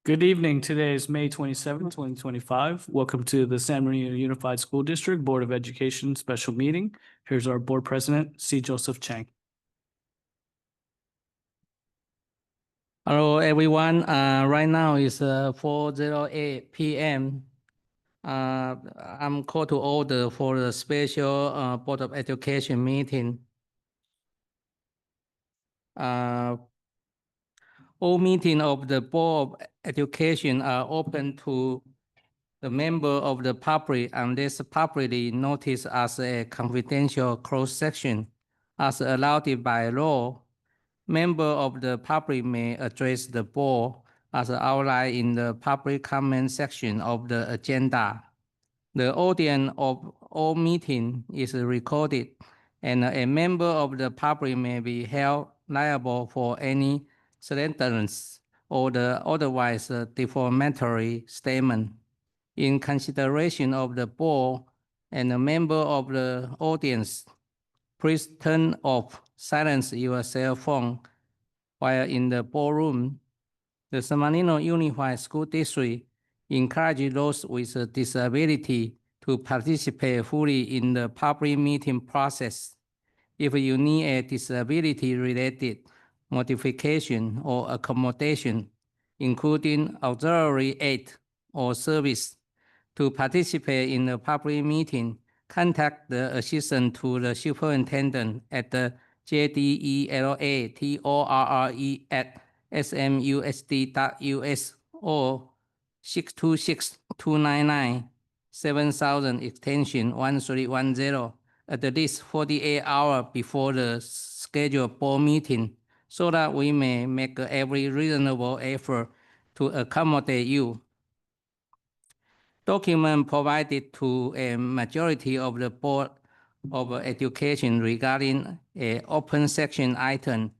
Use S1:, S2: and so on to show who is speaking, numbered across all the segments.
S1: Good evening. Today is May 27, 2025. Welcome to the San Bernardino Unified School District Board of Education special meeting. Here's our board president, C. Joseph Chang.
S2: Hello, everyone. Right now is 4:08 p.m. I'm called to order for the special Board of Education meeting. All meetings of the Board of Education are open to the member of the public unless publicly noticed as a confidential closed section as allowed by law. Member of the public may address the board as outlined in the public comment section of the agenda. The audience of all meetings is recorded, and a member of the public may be held liable for any slanderous or the otherwise defamatory statement. In consideration of the board and a member of the audience, please turn off, silence your cell phone while in the ballroom. The San Bernardino Unified School District encourages those with a disability to participate fully in the public meeting process. If you need a disability-related modification or accommodation, including auxiliary aid or service, to participate in the public meeting, contact the assistant to the superintendent at the JDELATORRE@smusd.us or 626-299-7000 extension 1310 at least 48 hours before the scheduled board meeting so that we may make every reasonable effort to accommodate you. Document provided to a majority of the Board of Education regarding an open section item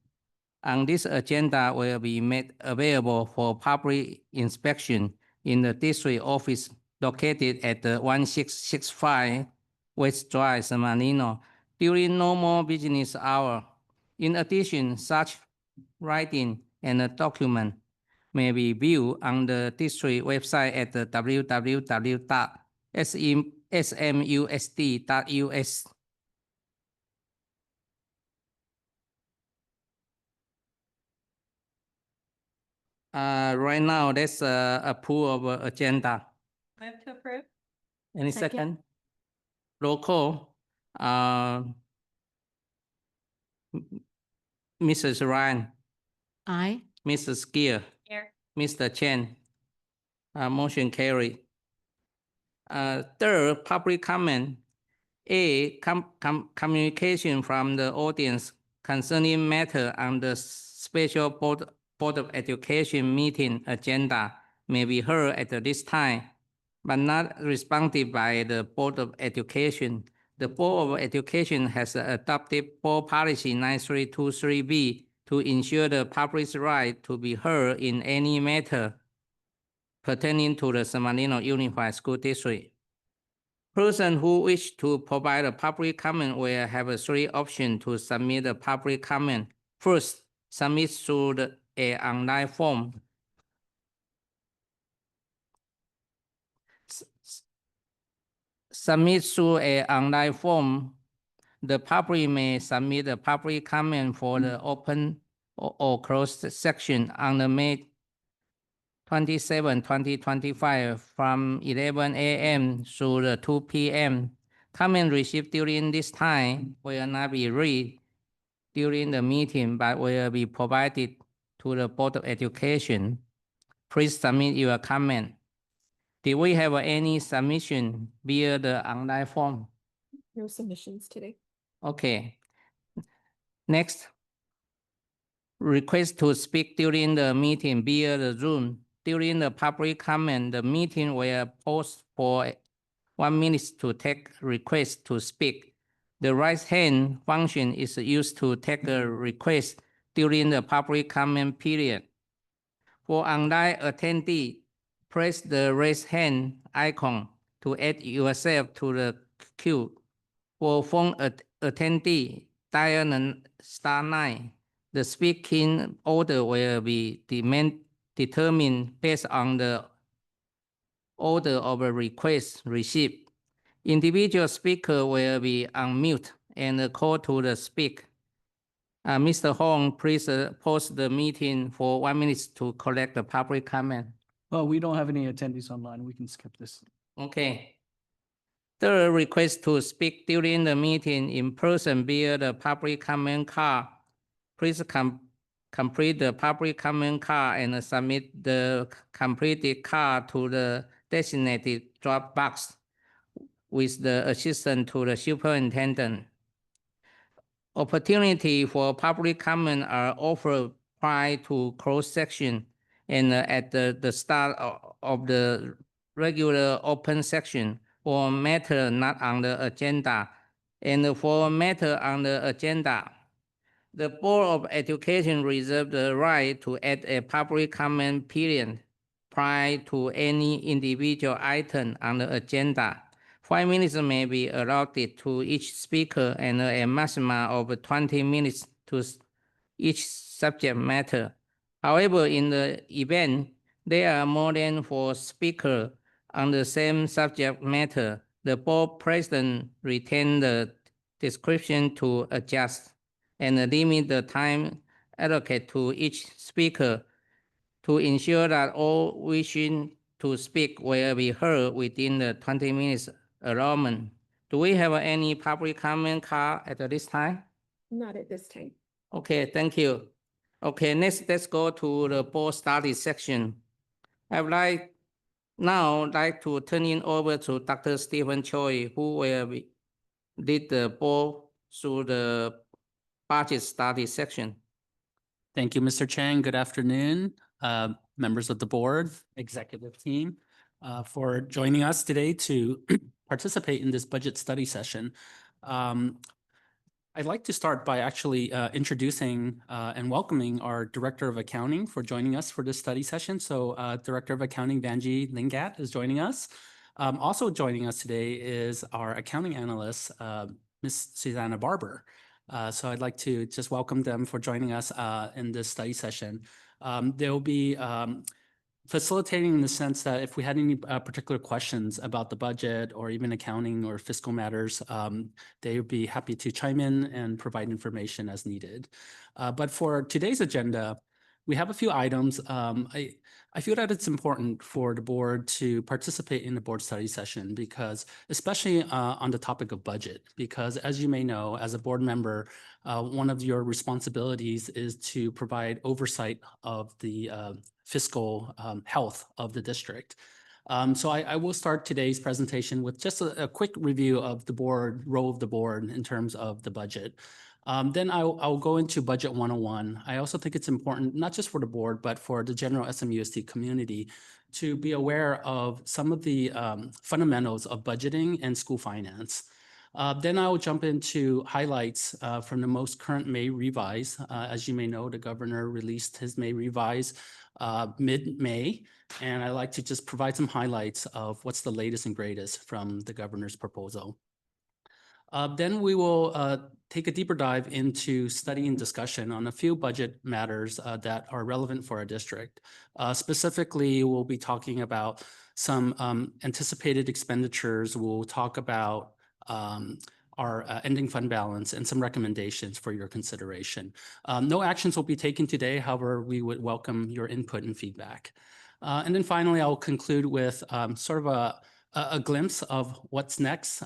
S2: on this agenda will be made available for public inspection in the district office located at the 1665 West Drive, San Bernardino, during normal business hour. In addition, such writing and a document may be viewed on the district website at the www.smusd.us. Right now, let's approve of agenda.
S3: Move to approve.
S2: Any second? Roll call. Mrs. Ryan.
S3: Aye.
S2: Mrs. Gill.
S3: Here.
S2: Mr. Chen. Motion carried. Third, public comment. A, communication from the audience concerning matter on the special Board of Education meeting agenda may be heard at this time, but not responded by the Board of Education. The Board of Education has adopted Board Policy 9323B to ensure the public's right to be heard in any matter pertaining to the San Bernardino Unified School District. Persons who wish to provide a public comment will have three options to submit a public comment. First, submit through an online form. Submit through an online form. The public may submit a public comment for the open or closed section on the May 27, 2025 from 11 a.m. through the 2 p.m. Comment received during this time will not be read during the meeting, but will be provided to the Board of Education. Please submit your comment. Did we have any submission via the online form?
S3: No submissions today.
S2: Okay. Next, request to speak during the meeting via the Zoom. During the public comment, the meeting will pause for 1 minute to take requests to speak. The right hand function is used to take a request during the public comment period. For online attendee, press the raise hand icon to add yourself to the queue. For phone attendee, dial *9. The speaking order will be determined based on the order of a request received. Individual speaker will be unmute and called to the speak. Mr. Hong, please pause the meeting for 1 minute to collect the public comment.
S1: Well, we don't have any attendees online. We can skip this.
S2: Okay. Third, request to speak during the meeting in person via the public comment card. Please complete the public comment card and submit the completed card to the designated drop box with the assistant to the superintendent. Opportunity for public comment are offered prior to closed section and at the start of the regular open section for matter not on the agenda and for matter on the agenda. The Board of Education reserves the right to add a public comment period prior to any individual item on the agenda. 5 minutes may be allotted to each speaker and a maximum of 20 minutes to each subject matter. However, in the event there are more than 4 speakers on the same subject matter, the board president retains the discretion to adjust and limit the time allocated to each speaker to ensure that all wishing to speak will be heard within the 20 minutes allotment. Do we have any public comment card at this time?
S3: Not at this time.
S2: Okay, thank you. Okay, next, let's go to the board study section. I would like to turn it over to Dr. Stephen Choi, who will lead the board through the budget study section.
S4: Thank you, Mr. Chang. Good afternoon, members of the board, executive team, for joining us today to participate in this budget study session. I'd like to start by actually introducing and welcoming our Director of Accounting for joining us for this study session. So Director of Accounting Vanji Lingat is joining us. Also joining us today is our accounting analyst, Ms. Susanna Barber. So I'd like to just welcome them for joining us in this study session. They'll be facilitating in the sense that if we had any particular questions about the budget or even accounting or fiscal matters, they would be happy to chime in and provide information as needed. But for today's agenda, we have a few items. I feel that it's important for the board to participate in the board study session because, especially on the topic of budget, because as you may know, as a board member, one of your responsibilities is to provide oversight of the fiscal health of the district. So I will start today's presentation with just a quick review of the board, role of the board in terms of the budget. Then I'll go into Budget 101. I also think it's important, not just for the board, but for the general SMUSD community to be aware of some of the fundamentals of budgeting and school finance. Then I'll jump into highlights from the most current May revise. As you may know, the governor released his May revise mid-May, and I like to just provide some highlights of what's the latest and greatest from the governor's proposal. Then we will take a deeper dive into study and discussion on a few budget matters that are relevant for our district. Specifically, we'll be talking about some anticipated expenditures. We'll talk about our ending fund balance and some recommendations for your consideration. No actions will be taken today. However, we would welcome your input and feedback. And then finally, I'll conclude with sort of a glimpse of what's next,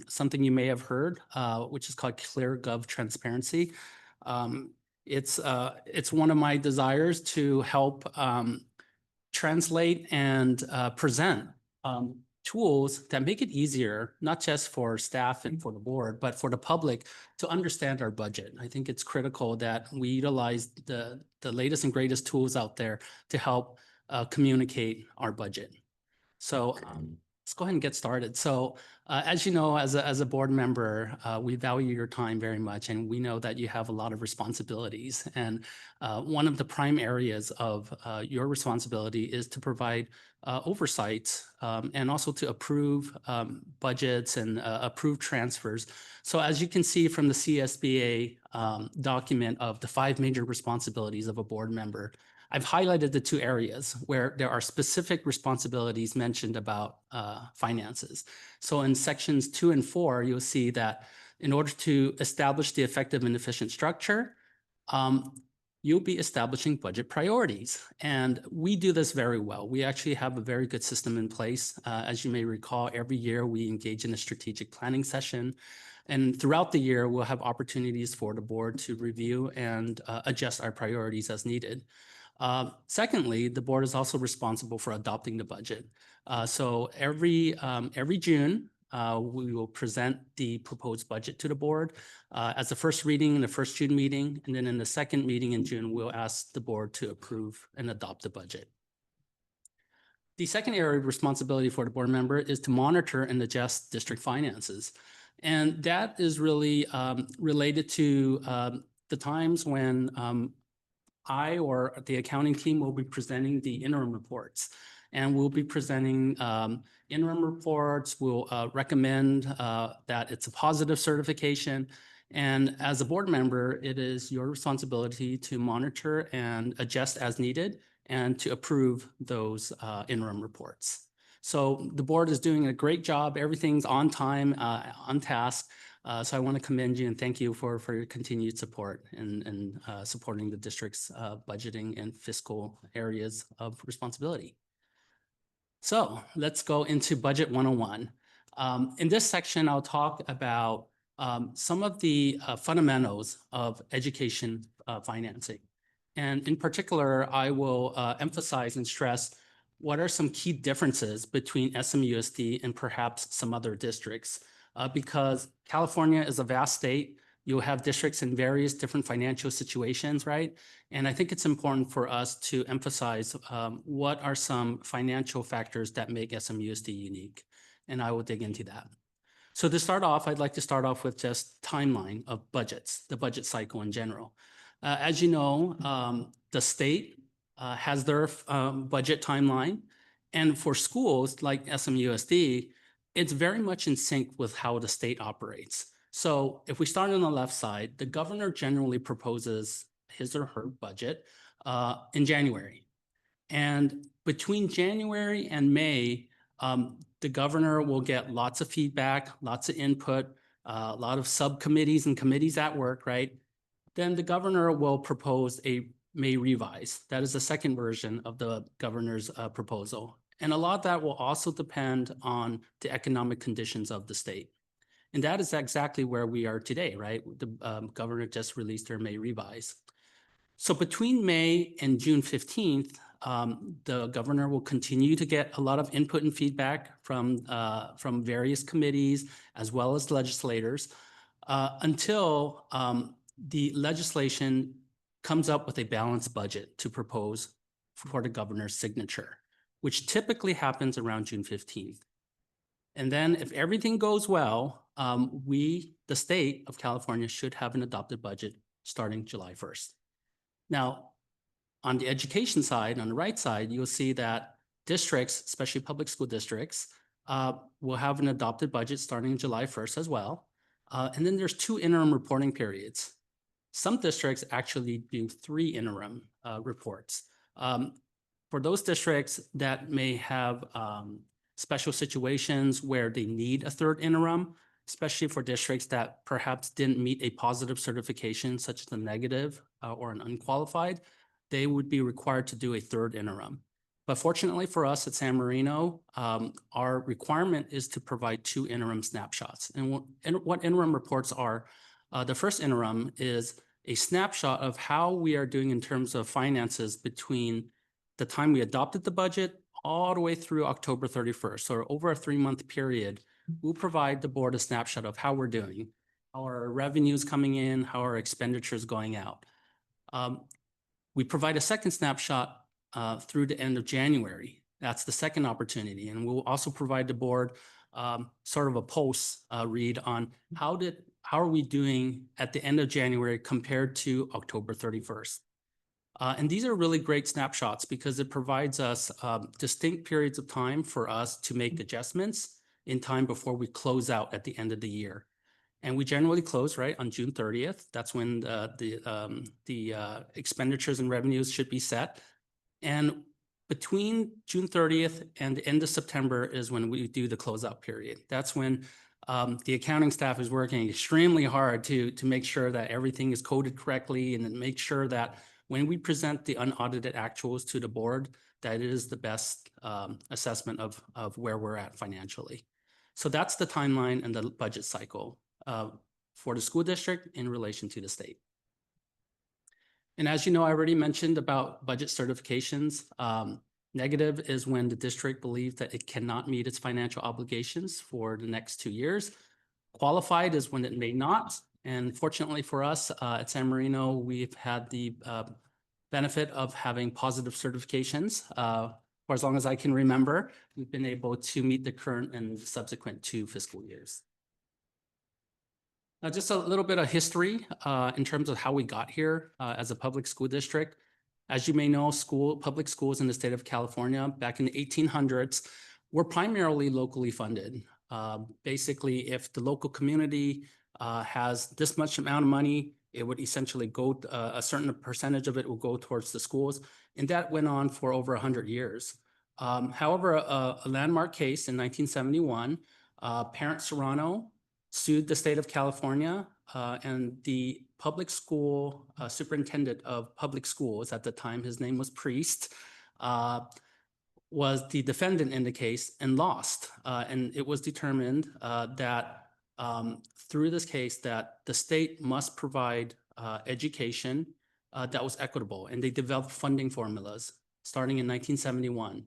S4: something you may have heard, which is called ClearGov Transparency. It's one of my desires to help translate and present tools that make it easier, not just for staff and for the board, but for the public to understand our budget. I think it's critical that we utilize the latest and greatest tools out there to help communicate our budget. So let's go ahead and get started. So As you know, as a board member, we value your time very much, and we know that you have a lot of responsibilities. And one of the prime areas of your responsibility is to provide oversight and also to approve budgets and approve transfers. So as you can see from the CSBA document of the 5 major responsibilities of a board member, I've highlighted the 2 areas where there are specific responsibilities mentioned about finances. So in sections 2 and 4, you'll see that in order to establish the effective and efficient structure, you'll be establishing budget priorities. And we do this very well. We actually have a very good system in place. As you may recall, every year we engage in a strategic planning session. And throughout the year, we'll have opportunities for the board to review and adjust our priorities as needed. Secondly, the board is also responsible for adopting the budget. So every June, we will present the proposed budget to the board as the first reading in the first June meeting. And then in the second meeting in June, we'll ask the board to approve and adopt the budget. The second area of responsibility for the board member is to monitor and adjust district finances. And that is really related to the times when I or the accounting team will be presenting the interim reports. And we'll be presenting interim reports. We'll recommend that it's a positive certification. And as a board member, it is your responsibility to monitor and adjust as needed and to approve those interim reports. So the board is doing a great job. Everything's on time, on task. So I want to commend you and thank you for your continued support and supporting the district's budgeting and fiscal areas of responsibility. So let's go into Budget 101. In this section, I'll talk about some of the fundamentals of education financing. And in particular, I will emphasize and stress what are some key differences between SMUSD and perhaps some other districts. Because California is a vast state, you'll have districts in various different financial situations, right? And I think it's important for us to emphasize what are some financial factors that make SMUSD unique. And I will dig into that. So to start off, I'd like to start off with just timeline of budgets, the budget cycle in general. As you know, the state has their budget timeline. And for schools like SMUSD, it's very much in sync with how the state operates. So if we start on the left side, the governor generally proposes his or her budget in January. And between January and May, the governor will get lots of feedback, lots of input, a lot of subcommittees and committees at work, right? Then the governor will propose a May revise. That is the second version of the governor's proposal. And a lot of that will also depend on the economic conditions of the state. And that is exactly where we are today, right? The governor just released their May revise. So between May and June 15th, the governor will continue to get a lot of input and feedback from various committees as well as legislators until the legislation comes up with a balanced budget to propose for the governor's signature, which typically happens around June 15th. And then if everything goes well, the state of California should have an adopted budget starting July 1st. Now, on the education side, on the right side, you'll see that districts, especially public school districts, will have an adopted budget starting July 1st as well. And then there's 2 interim reporting periods. Some districts actually do 3 interim reports. For those districts that may have special situations where they need a 3rd interim, especially for districts that perhaps didn't meet a positive certification, such as a negative or an unqualified, they would be required to do a 3rd interim. But fortunately for us at San Marino, our requirement is to provide 2 interim snapshots. And what interim reports are, the first interim is a snapshot of how we are doing in terms of finances between the time we adopted the budget all the way through October 31st. So over a 3-month period, we'll provide the board a snapshot of how we're doing, how our revenues coming in, how our expenditures going out. We provide a second snapshot through the end of January. That's the second opportunity. And we'll also provide the board sort of a pulse read on how are we doing at the end of January compared to October 31st. And these are really great snapshots because it provides us distinct periods of time for us to make adjustments in time before we close out at the end of the year. And we generally close right on June 30th. That's when the expenditures and revenues should be set. And between June 30th and the end of September is when we do the closeout period. That's when the accounting staff is working extremely hard to make sure that everything is coded correctly and then make sure that when we present the unaudited actuals to the board, that it is the best assessment of where we're at financially. So that's the timeline and the budget cycle for the school district in relation to the state. And as you know, I already mentioned about budget certifications. Negative is when the district believes that it cannot meet its financial obligations for the next 2 years. Qualified is when it may not. And fortunately for us at San Marino, we've had the benefit of having positive certifications. For as long as I can remember, we've been able to meet the current and subsequent 2 fiscal years. Now, just a little bit of history in terms of how we got here as a public school district. As you may know, public schools in the state of California back in the 1800s were primarily locally funded. Basically, if the local community has this much amount of money, it would essentially go, a certain percentage of it will go towards the schools. And that went on for over 100 years. However, a landmark case in 1971, Parent Serrano sued the state of California and the public school superintendent of public schools at the time, his name was Priest, was the defendant in the case and lost. And it was determined that through this case that the state must provide education that was equitable. And they developed funding formulas starting in 1971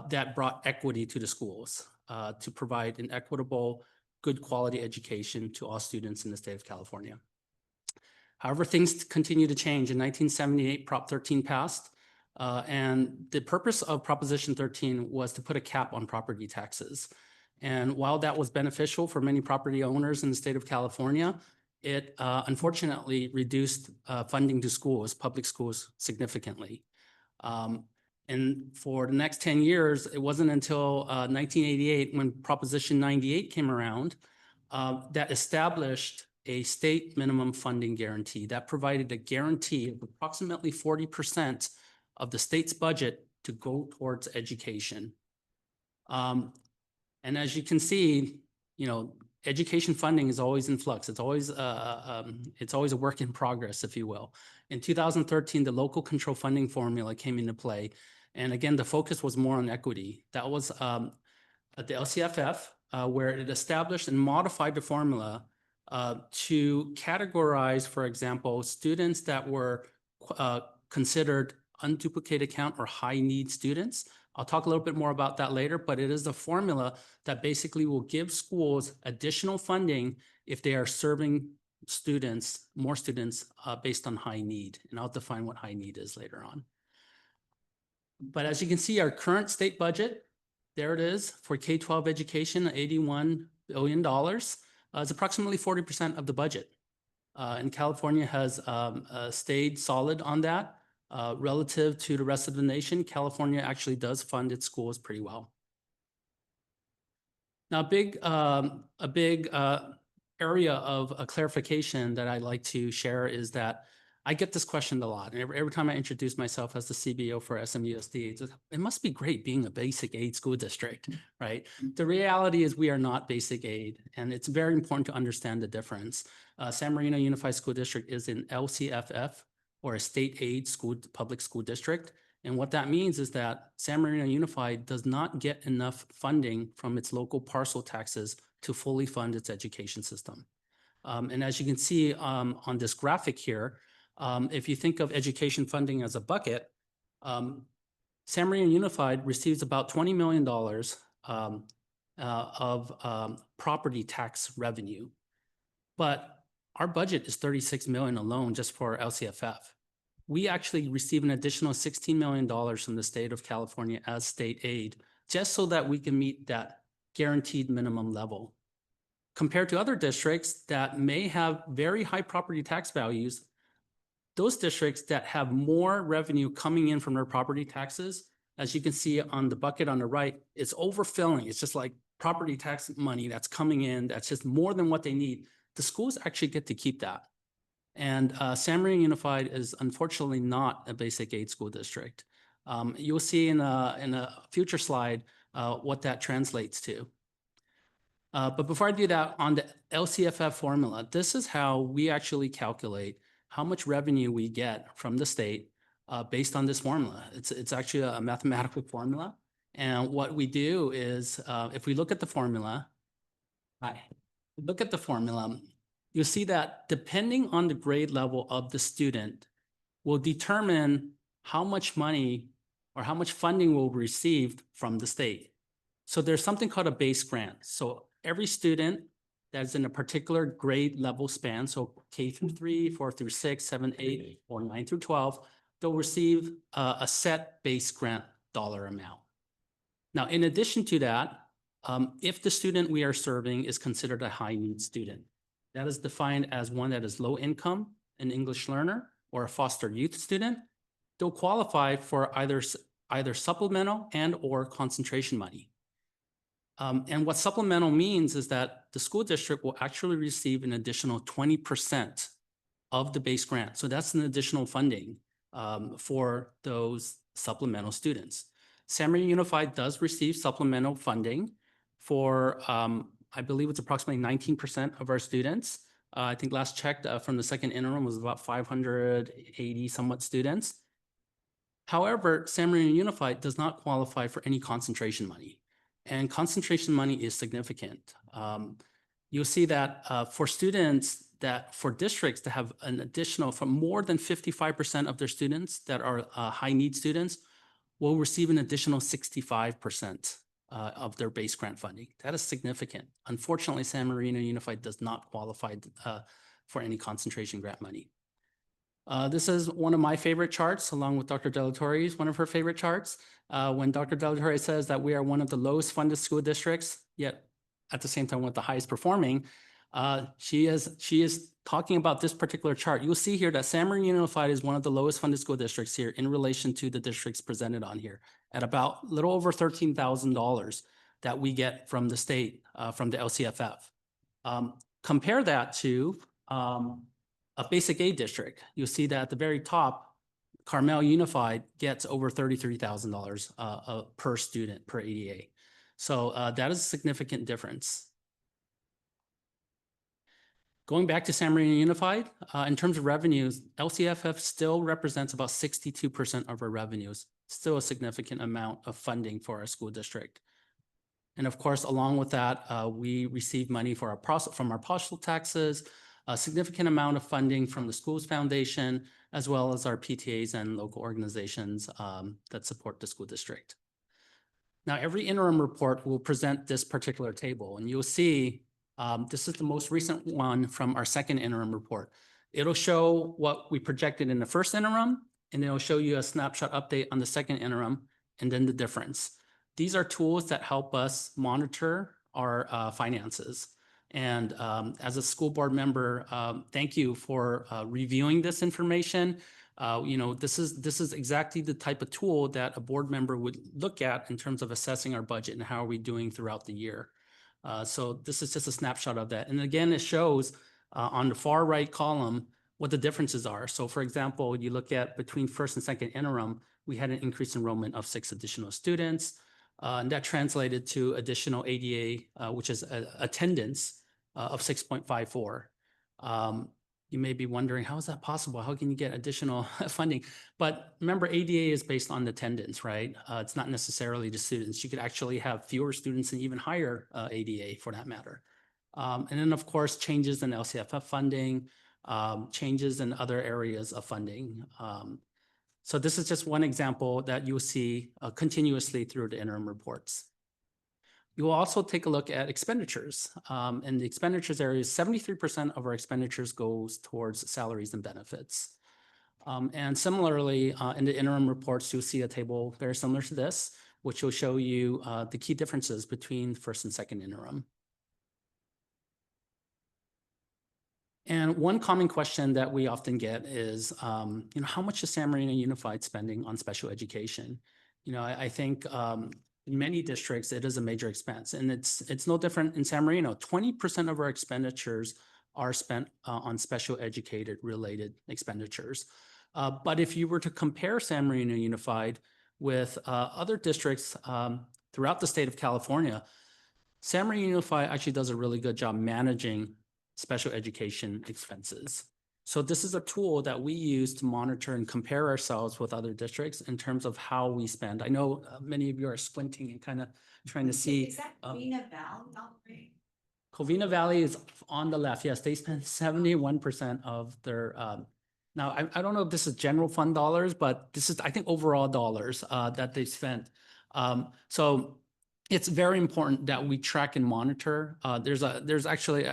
S4: that brought equity to the schools to provide an equitable, good quality education to all students in the state of California. However, things continue to change. In 1978, Prop 13 passed. And the purpose of Proposition 13 was to put a cap on property taxes. And while that was beneficial for many property owners in the state of California, it unfortunately reduced funding to schools, public schools, significantly. And for the next 10 years, it wasn't until 1988 when Proposition 98 came around that established a state minimum funding guarantee that provided a guarantee of approximately 40% of the state's budget to go towards education. And as you can see, you know, education funding is always in flux. It's always a work in progress, if you will. In 2013, the local control funding formula came into play. And again, the focus was more on equity. That was at the LCFF, where it established and modified the formula to categorize, for example, students that were considered unduplicated count or high need students. I'll talk a little bit more about that later, but it is a formula that basically will give schools additional funding if they are serving students, more students based on high need. And I'll define what high need is later on. But as you can see, our current state budget, there it is for K-12 education, $81 billion. It's approximately 40% of the budget. And California has stayed solid on that. Relative to the rest of the nation, California actually does fund its schools pretty well. Now, a big area of a clarification that I'd like to share is that I get this question a lot. And every time I introduce myself as the CBO for SMUSD, it must be great being a basic aid school district, right? The reality is we are not basic aid, and it's very important to understand the difference. San Marino Unified School District is an LCFF, or a state aid public school district. And what that means is that San Marino Unified does not get enough funding from its local parcel taxes to fully fund its education system. And as you can see on this graphic here, if you think of education funding as a bucket, San Marino Unified receives about $20 million of property tax revenue. But our budget is $36 million alone just for LCFF. We actually receive an additional $16 million from the state of California as state aid, just so that we can meet that guaranteed minimum level. Compared to other districts that may have very high property tax values, those districts that have more revenue coming in from their property taxes, as you can see on the bucket on the right, it's overfilling. It's just like property tax money that's coming in, that's just more than what they need. The schools actually get to keep that. And San Marino Unified is unfortunately not a basic aid school district. You'll see in a future slide what that translates to. But before I do that, on the LCFF formula, this is how we actually calculate how much revenue we get from the state based on this formula. It's actually a mathematical formula. And what we do is, if we look at the formula, you'll see that depending on the grade level of the student will determine how much money or how much funding will be received from the state. So there's something called a base grant. So every student that's in a particular grade level span, so K through 3, 4 through 6, 7, 8, or 9 through 12, they'll receive a set base grant dollar amount. Now, in addition to that, if the student we are serving is considered a high needs student, that is defined as one that is low income, an English learner, or a foster youth student, they'll qualify for either supplemental and or concentration money. And what supplemental means is that the school district will actually receive an additional 20% of the base grant. So that's an additional funding for those supplemental students. San Marino Unified does receive supplemental funding for, I believe it's approximately 19% of our students. I think last checked from the second interim was about 580 somewhat students. However, San Marino Unified does not qualify for any concentration money. And concentration money is significant. You'll see that for students for districts to have an additional, for more than 55% of their students that are high need students will receive an additional 65% of their base grant funding. That is significant. Unfortunately, San Marino Unified does not qualify for any concentration grant money. This is one of my favorite charts, along with Dr. Delatorre's one of her favorite charts. When Dr. Delatorre says that we are one of the lowest funded school districts, yet at the same time one of the highest performing, she is talking about this particular chart. You'll see here that San Marino Unified is one of the lowest funded school districts here in relation to the districts presented on here at about a little over $13,000 that we get from the state, from the LCFF. Compare that to a basic aid district. You'll see that at the very top, Carmel Unified gets over $33,000 per student per ADA. So that is a significant difference. Going back to San Marino Unified, in terms of revenues, LCFF still represents about 62% of our revenues, still a significant amount of funding for our school district. And of course, along with that, we receive money for from our parcel taxes, a significant amount of funding from the Schools Foundation, as well as our PTAs and local organizations that support the school district. Now, every interim report will present this particular table, and you'll see this is the most recent one from our second interim report. It'll show what we projected in the first interim, and it'll show you a snapshot update on the second interim, and then the difference. These are tools that help us monitor our finances. And as a school board member, thank you for reviewing this information. This is exactly the type of tool that a board member would look at in terms of assessing our budget and how are we doing throughout the year. So this is just a snapshot of that. And again, it shows on the far right column what the differences are. So for example, you look at between first and second interim, we had an increased enrollment of 6 additional students. And that translated to additional ADA, which is attendance of 6.54. You may be wondering, how is that possible? How can you get additional funding? But remember, ADA is based on attendance, right? It's not necessarily the students. You could actually have fewer students and even higher ADA for that matter. And then, of course, changes in LCFF funding, changes in other areas of funding. So this is just one example that you'll see continuously through the interim reports. You will also take a look at expenditures. In the expenditures area, 73% of our expenditures goes towards salaries and benefits. And similarly, in the interim reports, you'll see a table very similar to this. which will show you the key differences between first and second interim. And one common question that we often get is, how much is San Marino Unified spending on special education? I think in many districts, it is a major expense, and it's no different in San Marino. 20% of our expenditures are spent on special educated related expenditures. But if you were to compare San Marino Unified with other districts throughout the state of California, San Marino Unified actually does a really good job managing special education expenses. So this is a tool that we use to monitor and compare ourselves with other districts in terms of how we spend. I know many of you are squinting and kind of trying to see.
S5: Is that Covina Valley? Oh, great.
S4: Covina Valley is on the left. Yes, they spend 71% of their, now I don't know if this is general fund dollars, but this is, I think, overall dollars that they spent. So it's very important that we track and monitor. There's actually,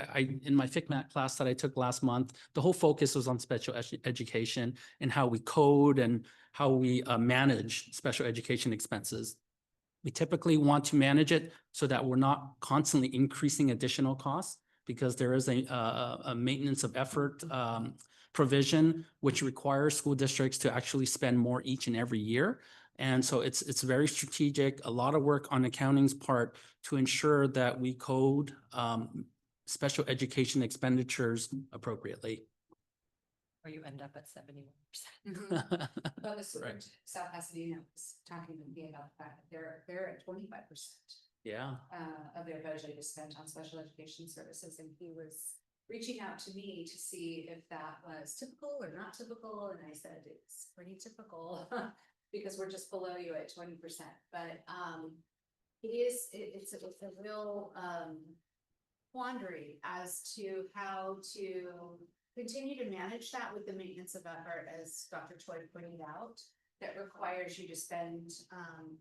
S4: in my FICMAT class that I took last month, the whole focus was on special education and how we code and how we manage special education expenses. We typically want to manage it so that we're not constantly increasing additional costs, because there is a maintenance of effort provision, which requires school districts to actually spend more each and every year. And so it's very strategic, a lot of work on accounting's part to ensure that we code special education expenditures appropriately.
S3: Or you end up at 71%.
S5: Well, the school
S4: Right.
S5: in South Pasadena was talking to me about the fact that they're at 25%
S4: Yeah.
S5: of their budget is spent on special education services, and he was reaching out to me to see if that was typical or not typical, and I said it's pretty typical because we're just below you at 20%. But it's a real quandary as to how to continue to manage that with the maintenance of effort, as Dr. Choi pointed out, that requires you to spend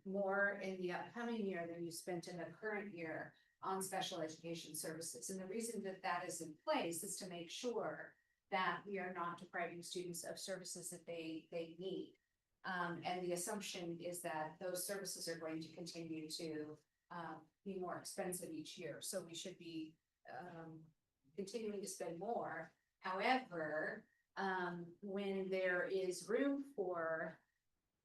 S5: more in the upcoming year than you spent in the current year on special education services. And the reason that that is in place is to make sure that we are not depriving students of services that they need. And the assumption is that those services are going to continue to be more expensive each year. So we should be continuing to spend more. However, when there is room for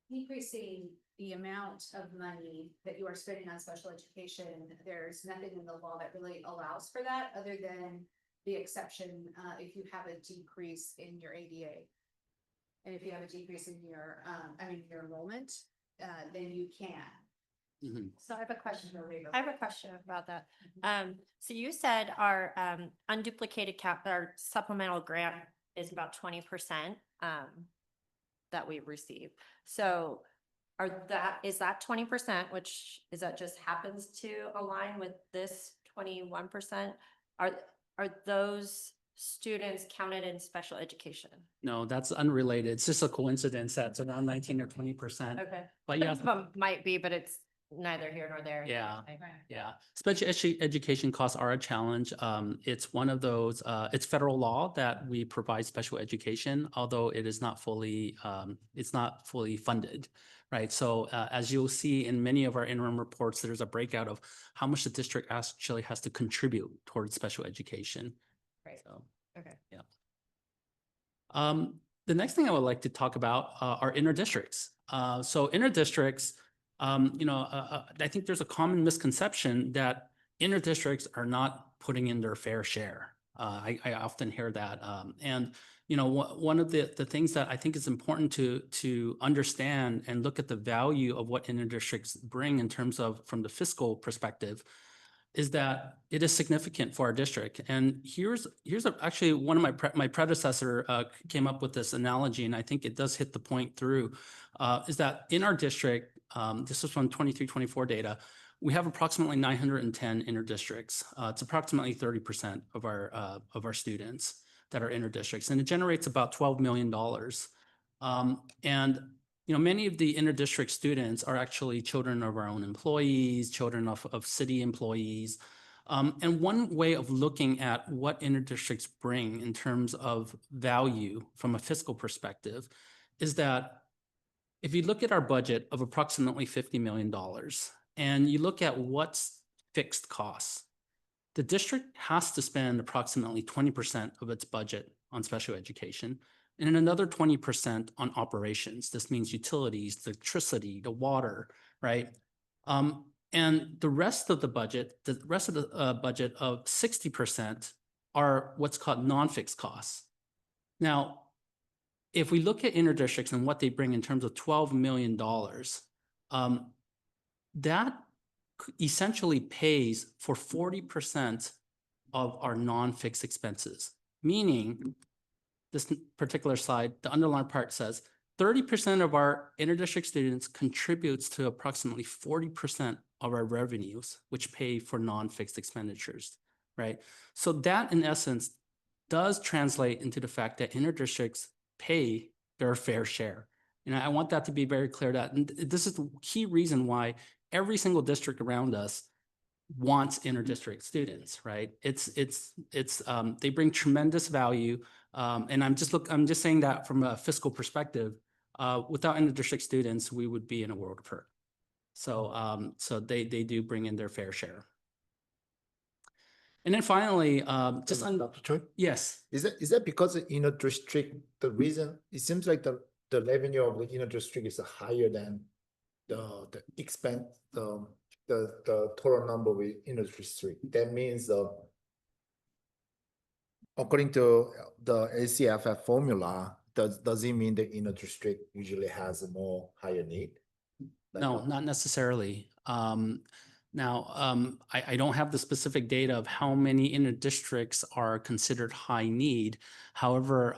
S5: decreasing the amount of money that you are spending on special education, there's nothing in the law that really allows for that, other than the exception if you have a decrease in your ADA. And if you have a decrease in your, your enrollment, then you can.
S4: Mhm.
S3: So I have a question. I have a question about that. So you said our unduplicated our supplemental grant is about 20% that we receive. So is that 20%, which is that just happens to align with this 21%? Are those students counted in special education?
S4: No, that's unrelated. It's just a coincidence that's around 19 or 20%.
S3: Okay.
S4: But yeah,
S3: Might be, but it's neither here nor there.
S4: Yeah.
S3: Okay.
S4: yeah. Special education costs are a challenge. It's one of those, it's federal law that we provide special education, although it is not fully, it's not fully funded, right? So as you'll see in many of our interim reports, there's a breakout of how much the district actually has to contribute towards special education.
S3: Right.
S4: So,
S3: Okay.
S4: yeah. The next thing I would like to talk about are inner districts. So inner districts, I think there's a common misconception that inner districts are not putting in their fair share. I often hear that. One of the things that I think is important to understand and look at the value of what inner districts bring in terms of from the fiscal perspective is that it is significant for our district. And here's actually one of my predecessor came up with this analogy, and I think it does hit the point through, is that in our district, this is from 23-24 data, we have approximately 910 inner districts. It's approximately 30% of our students that are inner districts, and it generates about $12 million. Many of the inter-district students are actually children of our own employees, children of city employees. And one way of looking at what inter-districts bring in terms of value from a fiscal perspective is that if you look at our budget of approximately $50 million and you look at what's fixed costs, the district has to spend approximately 20% of its budget on special education and another 20% on operations. This means utilities, the electricity, the water, right? And the rest of the budget, budget of 60% are what's called non-fixed costs. Now, if we look at interdistricts and what they bring in terms of $12 million, that essentially pays for 40% of our non-fixed expenses, meaning this particular slide, the underlined part says 30% of our interdistrict students contributes to approximately 40% of our revenues, which pay for non-fixed expenditures, right? So that in essence does translate into the fact that interdistricts pay their fair share. And I want that to be very clear that this is the key reason why every single district around us wants interdistrict students, right? They bring tremendous value. And I'm just saying that from a fiscal perspective, without interdistrict students, we would be in a world of hurt. So, so they do bring in their fair share. And then finally, just on,
S6: Dr. Choi,
S4: yes,
S6: is that because of inner district, the reason, it seems like the revenue of the inner district is higher than the expense, the total number with inner district. That means according to the ACFF formula, does it mean the inner district usually has a more higher need?
S4: no, not necessarily. Now, I don't have the specific data of how many inner districts are considered high need. However,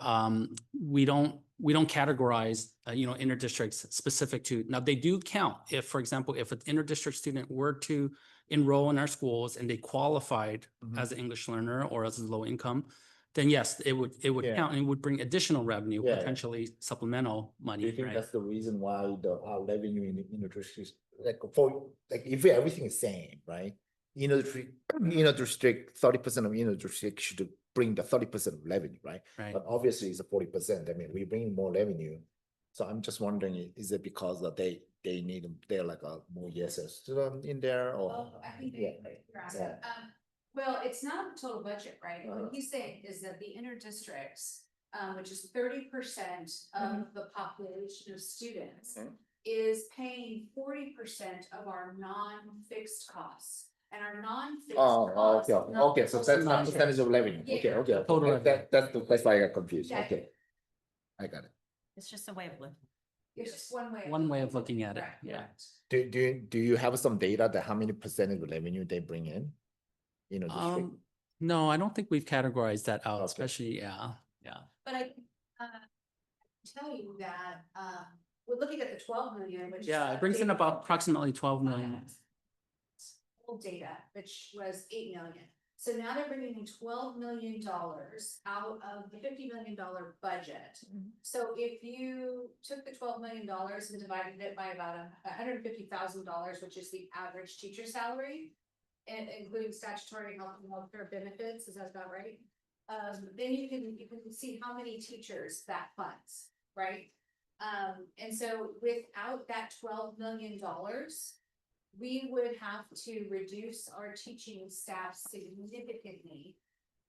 S4: we don't categorize, inner districts specific to, now they do count. If, for example, if an inner district student were to enroll in our schools and they qualified as an English learner or as a low income, then yes, it would
S6: Yeah.
S4: count and it would bring additional revenue,
S6: Yeah.
S4: potentially supplemental money.
S6: Do you think
S4: right?
S6: that's the reason why our revenue in the inner district, if everything is same, right? Inner district, 30% of inner district should bring the 30% of revenue, right?
S4: Right.
S6: But obviously it's a 40%. I mean, we bring more revenue. So I'm just wondering, is it because that they need, they're like a more yeses in there or?
S5: Oh, I think
S6: Yeah.
S5: you're asking.
S6: Yeah.
S5: Well, it's not total budget, right? What he's saying is that the inner districts, which is 30% of the population of students,
S6: Okay.
S5: is paying 40% of our non-fixed costs. And our non-fixed
S6: Oh,
S5: costs.
S6: okay, so that's not
S5: budget.
S6: percentage of revenue.
S5: Yeah.
S6: Okay.
S4: Total
S6: That's why I got confused.
S5: Yeah.
S6: Okay. I got it.
S3: It's just a way of looking.
S5: It's just one way.
S4: One way of looking at it,
S5: Correct,
S4: yeah.
S5: correct.
S6: Do you have some data that how many percentage of revenue they bring in? District?
S4: No, I don't think we've categorized that out,
S6: Okay.
S4: especially, yeah.
S5: But I can tell you that, we're looking at the 12 million, which.
S4: Yeah, it brings in about approximately 12 million.
S5: Old data, which was 8 million. So now they're bringing in $12 million out of the $50 million budget. So if you took the $12 million and divided it by about $150,000, which is the average teacher salary, and including statutory health and welfare benefits, is that about right? Then you can see how many teachers that funds, right? And so without that $12 million, we would have to reduce our teaching staff significantly,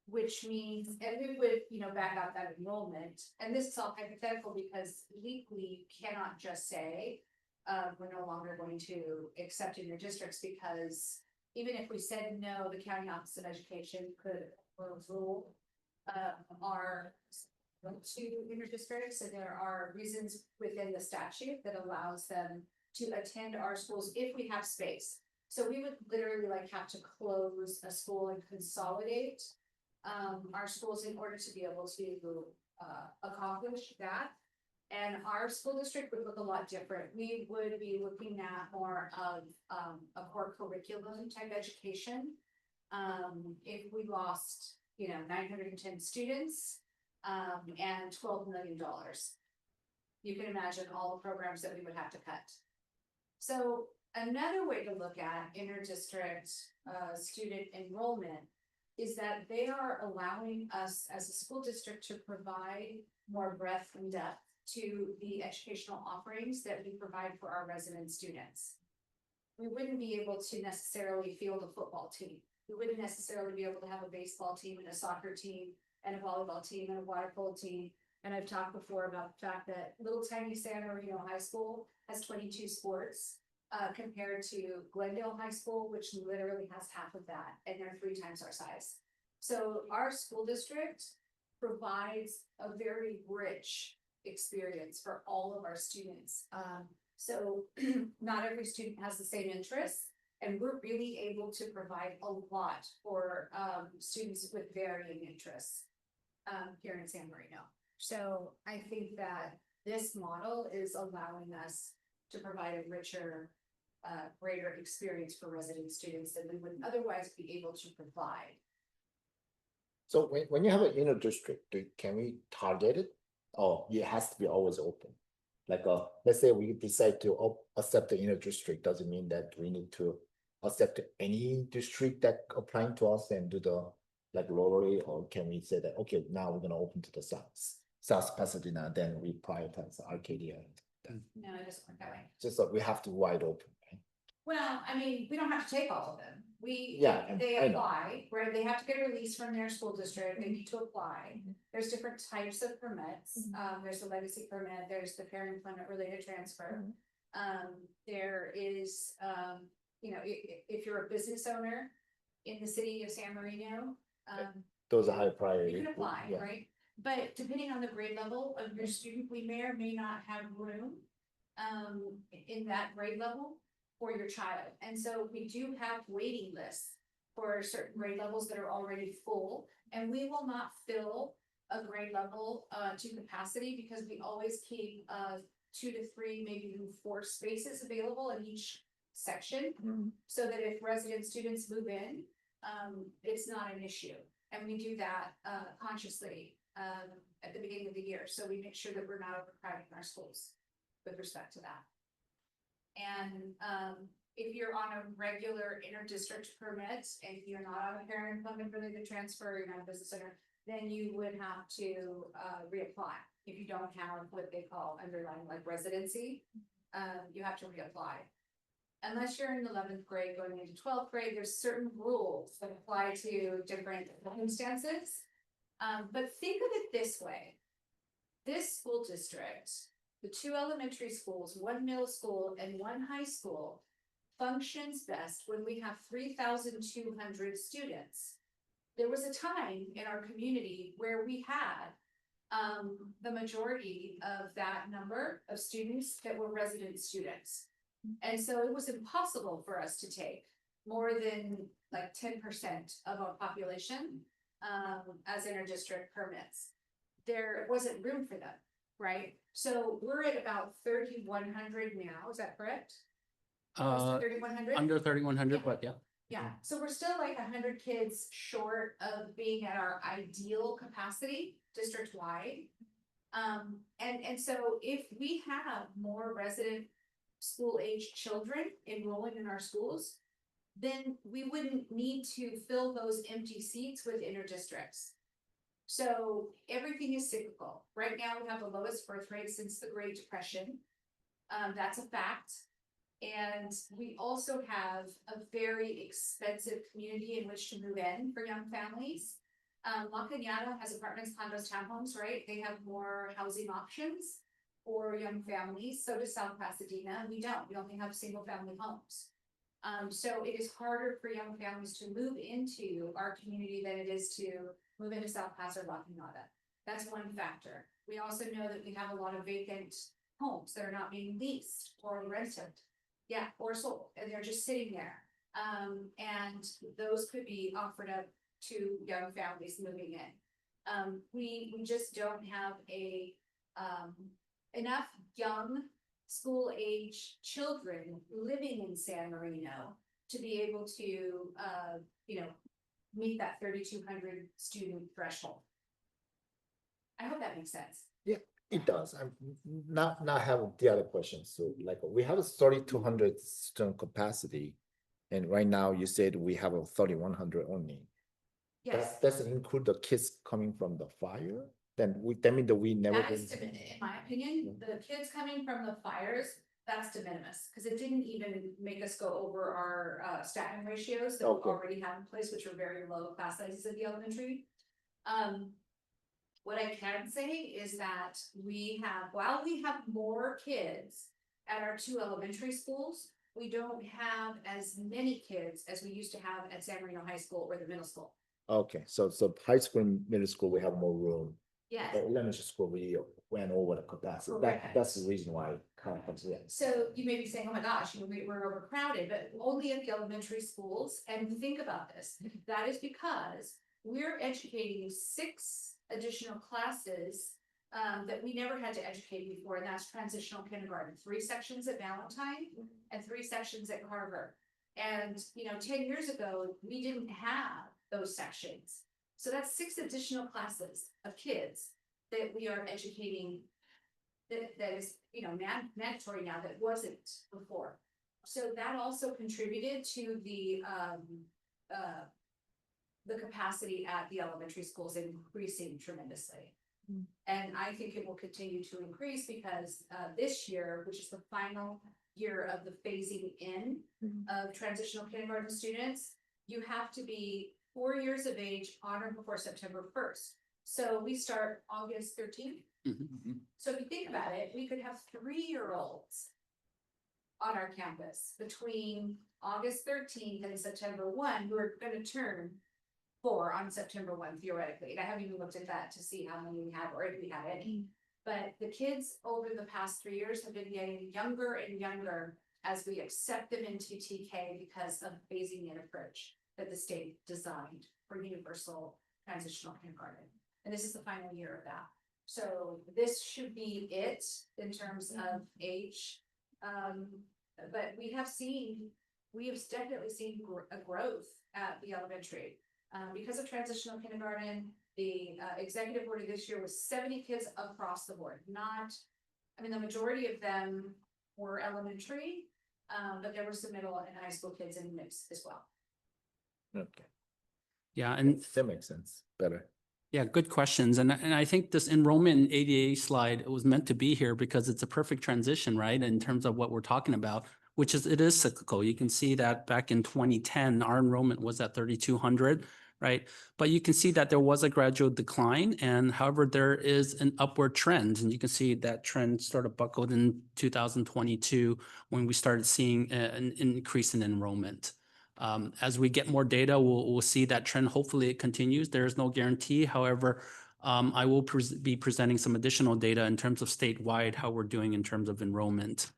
S5: which means, and we would, back out that enrollment. And this is all hypothetical because we cannot just say, we're no longer going to accept in your districts, because even if we said no, the County Office of Education could rule our to inter districts, and there are reasons within the statute that allows them to attend our schools if we have space. So we would literally have to close a school and consolidate our schools in order to be able to accomplish that. And our school district would look a lot different. We would be looking at more of a core curriculum type education. If we lost, 910 students and $12 million, you can imagine all the programs that we would have to cut. So another way to look at inter-district student enrollment is that they are allowing us as a school district to provide more breadth and depth to the educational offerings that we provide for our resident students. We wouldn't be able to necessarily field a football team. We wouldn't necessarily be able to have a baseball team and a soccer team and a volleyball team and a water polo team. And I've talked before about the fact that little tiny San Marino High School has 22 sports compared to Glendale High School, which literally has half of that, and they're 3 times our size. So our school district provides a very rich experience for all of our students. So not every student has the same interests, and we're really able to provide a lot for students with varying interests here in San Marino. So I think that this model is allowing us to provide a richer, greater experience for resident students than we would otherwise be able to provide.
S6: So when you have an inner district, can we target it? Or it has to be always open? Like, let's say we decide to accept the inner district, doesn't mean that we need to accept any district that applying to us and do the like Rotary, or can we say that, okay, now we're gonna open to the South Pasadena, then we prioritize Arcadia.
S5: No, it doesn't work that way.
S6: Just that we have to wide open, right?
S5: Well, I mean, we don't have to take all of them.
S6: Yeah,
S5: They
S6: I know.
S5: apply, right? They have to get a release from their school district. They need to apply. There's different types of permits. There's the legacy permit, there's the parent employment related transfer. There is, you know, if you're a business owner in the city of San Marino,
S6: Those are high priority.
S5: you can apply,
S6: Yeah.
S5: right? But depending on the grade level of your student, we may or may not have room in that grade level for your child. And so we do have waiting lists for certain grade levels that are already full, and we will not fill a grade level to capacity because we always keep 2 to 3, maybe even 4 spaces available in each section. So that if resident students move in, it's not an issue. And we do that consciously at the beginning of the year. So we make sure that we're not overcrowding our schools with respect to that. And if you're on a regular inter-district permit and you're not on a parent employment related transfer, you're not a business owner, then you would have to reapply. If you don't have what they call underlying like residency, you have to reapply. Unless you're in 11th grade going into 12th grade, there's certain rules that apply to different circumstances. But think of it this way. This school district, the 2 elementary schools, 1 middle school and 1 high school functions best when we have 3,200 students. There was a time in our community where we had the majority of that number of students that were resident students. And so it was impossible for us to take more than like 10% of our population as inter-district permits. There wasn't room for them, right? So we're at about 3,100 now, is that correct? 3,100?
S4: Under 3,100,
S5: Yeah.
S4: but yeah.
S5: Yeah, so we're still like 100 kids short of being at our ideal capacity district-wide. And so if we have more resident school-age children enrolling in our schools, then we wouldn't need to fill those empty seats with inter-districts. So everything is cyclical. Right now, we have the lowest birth rate since the Great Depression. That's a fact. And we also have a very expensive community in which to move in for young families. La Cañada has apartments, condos, townhomes, right? They have more housing options for young families. So does South Pasadena. We don't. We only have single family homes. So it is harder for young families to move into our community than it is to move into South Paso or La Cañada. That's one factor. We also know that we have a lot of vacant homes that are not being leased or rented. Yeah, or sold, and they're just sitting there. And those could be offered up to young families moving in. We just don't have enough young school age children living in San Marino to be able to, you know, meet that 3,200 student threshold. I hope that makes sense.
S6: Yeah, it does. I'm not have the other questions. So like we have a 3,200 student capacity. And right now you said we have a 3,100 only.
S5: Yes,
S6: That doesn't include the kids coming from the fire? that mean that we never.
S5: That is, in my opinion, the kids coming from the fires, that's de minimis, because it didn't even make us go over our staffing ratios that we
S6: Okay.
S5: already have in place, which are very low class sizes at the elementary. What I can say is that while we have more kids at our two elementary schools, we don't have as many kids as we used to have at San Marino High School or the middle school.
S6: Okay, so high school and middle school, we have more room.
S5: Yes.
S6: But elementary school, we went over the capacity.
S5: Correct.
S6: That's the reason why it comes, yeah.
S5: So you may be saying, oh my gosh, we're overcrowded, but only at the elementary schools. And think about this, that is because we're educating 6 additional classes that we never had to educate before, and that's transitional kindergarten, 3 sections at Valentine and 3 sections at Carver. And, 10 years ago, we didn't have those sections. So that's 6 additional classes of kids that we are educating that is, mandatory now that wasn't before. So that also contributed to the capacity at the elementary schools increasing tremendously. And I think it will continue to increase because this year, which is the final year of the phasing in of transitional kindergarten students, you have to be 4 years of age on or before September 1st. So we start August 13th. So if you think about it, we could have 3-year-olds on our campus between August 13th and September 1 who are going to turn 4 on September 1 theoretically. And I haven't even looked at that to see how many we have or if we have any. But the kids over the past 3 years have been getting younger and younger as we accept them into TK because of the phasing in approach that the state designed for universal transitional kindergarten. And this is the final year of that. So this should be it in terms of age. But we have definitely seen a growth at the elementary. Because of transitional kindergarten, the executive order this year was 70 kids across the board. The majority of them were elementary, but there were some middle and high school kids in the mix as well.
S6: Okay,
S4: Yeah, and
S6: that makes sense, better.
S4: yeah, good questions. And I think this enrollment in ADA slide was meant to be here because it's a perfect transition, right? In terms of what we're talking about, which is, it is cyclical. You can see that back in 2010, our enrollment was at 3,200, right? But you can see that there was a gradual decline, and however, there is an upward trend. And you can see that trend sort of buckled in 2022 when we started seeing an increase in enrollment. As we get more data, we'll see that trend. Hopefully it continues. There is no guarantee. However, I will be presenting some additional data in terms of statewide, how we're doing in terms of enrollment.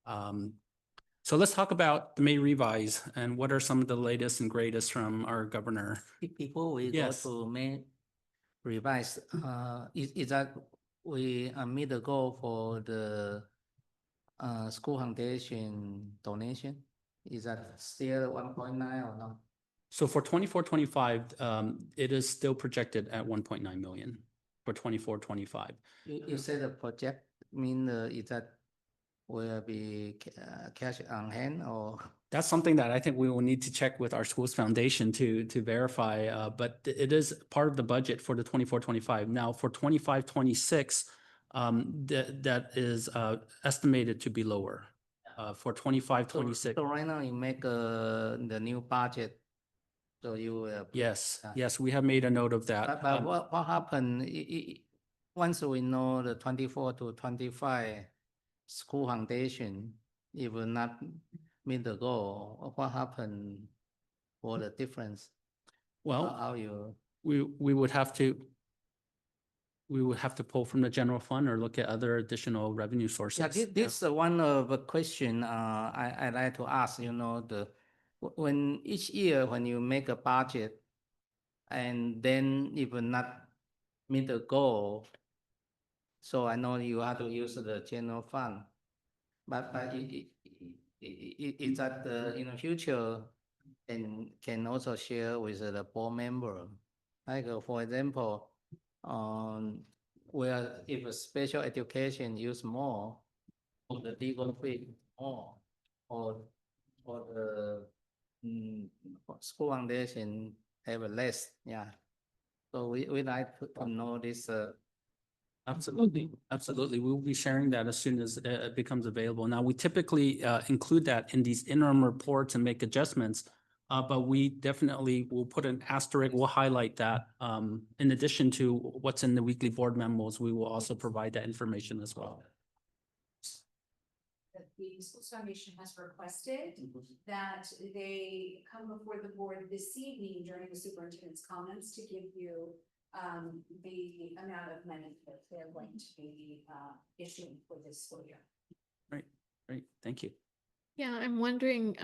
S4: So let's talk about the May revise and what are some of the latest and greatest from our governor.
S2: Before we
S4: Yes.
S2: go to May revise, is that we meet the goal for the school foundation donation? Is that still 1.9 or not?
S4: So for 24-25, it is still projected at 1.9 million for 24-25.
S2: You said the project mean is that will be cash on hand or?
S4: That's something that I think we will need to check with our school's foundation to verify, but it is part of the budget for the 24-25. Now for 25-26, that is estimated to be lower. For 25-26.
S2: So right now you make the new budget, so you will.
S4: Yes, yes, we have made a note of that.
S2: But what happened once we know the 24-25 school foundation, it will not meet the goal? What happened for the difference?
S4: Well,
S2: How you?
S4: we would have to pull from the general fund or look at other additional revenue sources.
S2: Yeah, this is one of the question I like to ask, when each year when you make a budget and then it will not meet the goal, so I know you have to use the general fund, but is that in the future and can also share with the board member, like for example, where if a special education use more of the legal fee more, or the school foundation have less, yeah. So we like to know this
S4: Absolutely, absolutely. We will be sharing that as soon as it becomes available. Now, we typically include that in these interim reports and make adjustments. But we definitely will put an asterisk, we'll highlight that. In addition to what's in the weekly board memos, we will also provide that information as well.
S5: That the Schools Foundation has requested that they come before the board this evening during the superintendent's comments to give you the amount of money that they're going to be issuing for this school year.
S4: Great, thank you.
S7: Yeah, I'm wondering,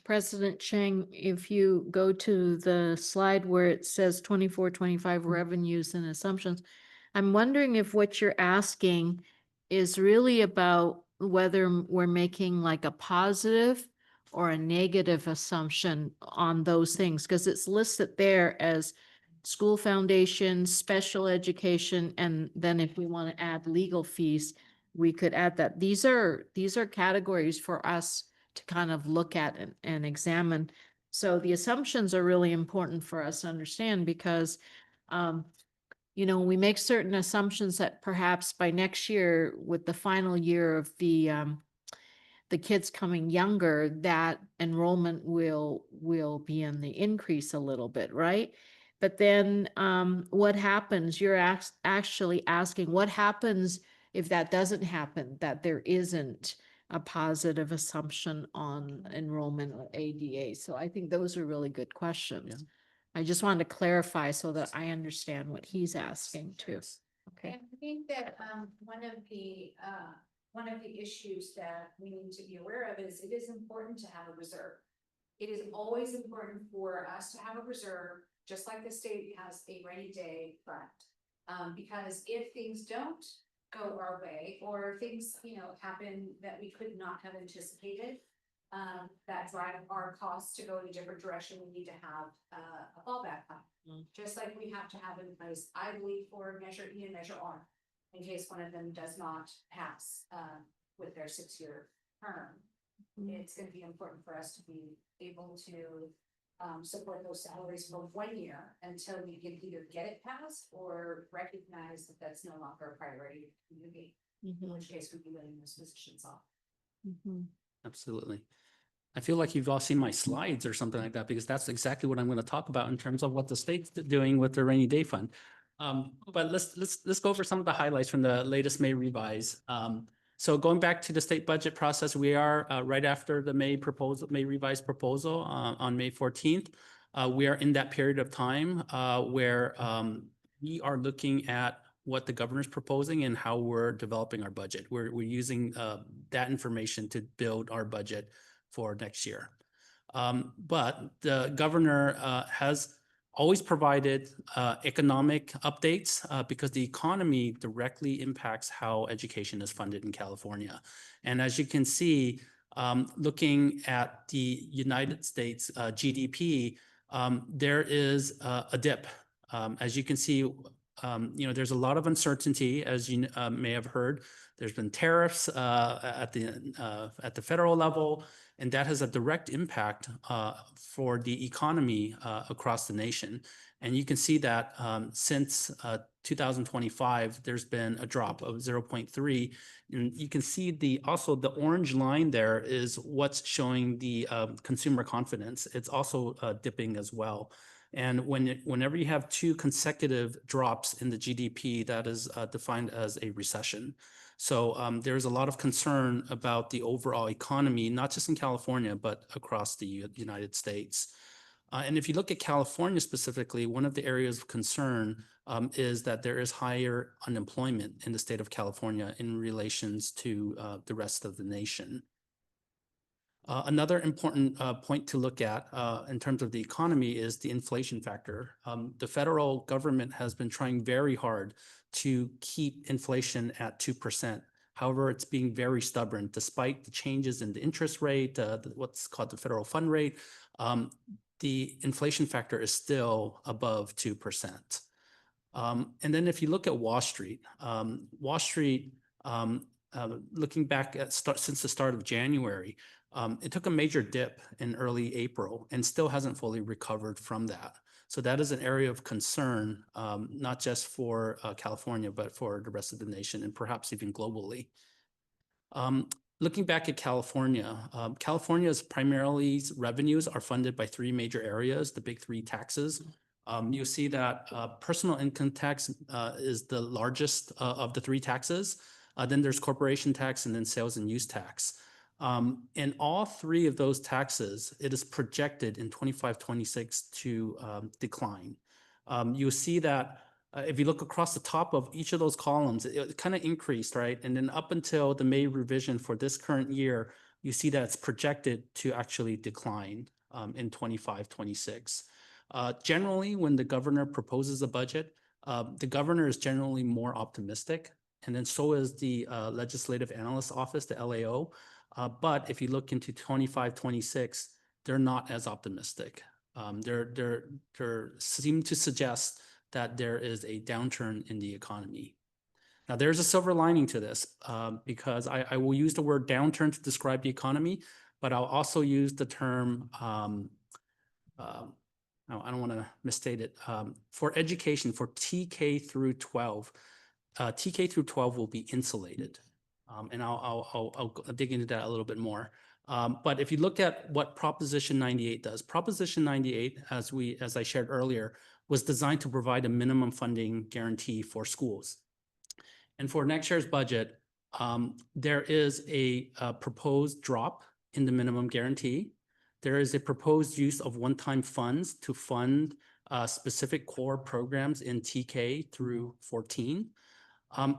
S7: President Chang, if you go to the slide where it says 24-25 revenues and assumptions, I'm wondering if what you're asking is really about whether we're making like a positive or a negative assumption on those things, because it's listed there as school foundation, special education, and then if we want to add legal fees, we could add that. These are categories for us to kind of look at and examine. So the assumptions are really important for us to understand because, you know, we make certain assumptions that perhaps by next year, with the final year of the kids coming younger, that enrollment will be in the increase a little bit, right? But then what happens? You're actually asking what happens if that doesn't happen, that there isn't a positive assumption on enrollment or ADA. So I think those are really good questions.
S4: Yeah.
S7: I just wanted to clarify so that I understand what he's asking too. Okay.
S5: And I think that one of the issues that we need to be aware of is it is important to have a reserve. It is always important for us to have a reserve, just like the state has a rainy day fund. Because if things don't go our way, or things, you know, happen that we could not have anticipated, that drive our costs to go in a different direction, we need to have a fallback plan. Just like we have to have in place, I believe, for Measure E and Measure R, in case one of them does not pass with their 6-year term. It's going to be important for us to be able to support those salaries for 1 year until we can either get it passed or recognize that that's no longer a priority of the community, in which case we'd be letting those positions off.
S4: Absolutely. I feel like you've all seen my slides or something like that, because that's exactly what I'm going to talk about in terms of what the state's doing with the rainy day fund. But let's go over some of the highlights from the latest May revise. So going back to the state budget process, we are right after the May revised proposal on May 14th. We are in that period of time where we are looking at what the governor's proposing and how we're developing our budget. We're using that information to build our budget for next year. But the governor has always provided economic updates because the economy directly impacts how education is funded in California. And as you can see, looking at the United States GDP, there is a dip. As you can see, you know, there's a lot of uncertainty, as you may have heard. There's been tariffs at the federal level, and that has a direct impact for the economy across the nation. And you can see that since 2025, there's been a drop of 0.3. And you can see also the orange line there is what's showing the consumer confidence. It's also dipping as well. And whenever you have 2 consecutive drops in the GDP, that is defined as a recession. So there's a lot of concern about the overall economy, not just in California, but across the United States. And if you look at California specifically, one of the areas of concern is that there is higher unemployment in the state of California in relations to the rest of the nation. Another important point to look at in terms of the economy is the inflation factor. The federal government has been trying very hard to keep inflation at 2%. However, it's being very stubborn despite the changes in the interest rate, what's called the federal fund rate. The inflation factor is still above 2%. And then if you look at Wall Street, looking back at since the start of January, it took a major dip in early April and still hasn't fully recovered from that. So that is an area of concern, not just for California, but for the rest of the nation and perhaps even globally. Looking back at California, California's primarily revenues are funded by three major areas, the big three taxes. You'll see that personal income tax is the largest of the three taxes. Then there's corporation tax and then sales and use tax. In all three of those taxes, it is projected in 25-26 to decline. You'll see that if you look across the top of each of those columns, it kind of increased, right? And then up until the May revision for this current year, you see that it's projected to actually decline in 25-26. Generally, when the governor proposes a budget, the governor is generally more optimistic, and then so is the Legislative Analyst Office, the LAO. But if you look into 25-26, they're not as optimistic. They seem to suggest that there is a downturn in the economy. Now, there's a silver lining to this because I will use the word downturn to describe the economy, but I'll also use the term, I don't want to misstate it, for education, for TK through 12, TK through 12 will be insulated. And I'll dig into that a little bit more. But if you look at what Proposition 98 does, Proposition 98, as I shared earlier, was designed to provide a minimum funding guarantee for schools. And for next year's budget, there is a proposed drop in the minimum guarantee. There is a proposed use of one-time funds to fund specific core programs in TK through 14.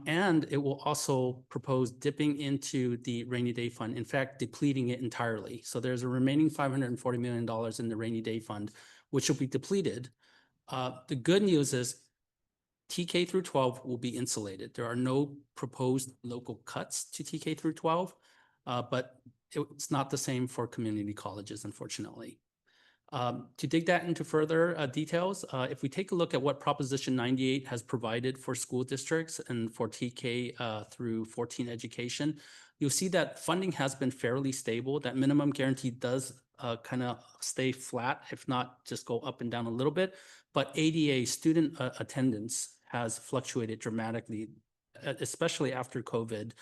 S4: And it will also propose dipping into the rainy day fund, in fact, depleting it entirely. So there's a remaining $540 million in the rainy day fund, which will be depleted. The good news is TK through 12 will be insulated. There are no proposed local cuts to TK through 12, but it's not the same for community colleges, unfortunately. To dig that into further details, if we take a look at what Proposition 98 has provided for school districts and for TK through 14 education, you'll see that funding has been fairly stable. That minimum guarantee does kind of stay flat, if not just go up and down a little bit. But ADA, student attendance, has fluctuated dramatically, especially after COVID.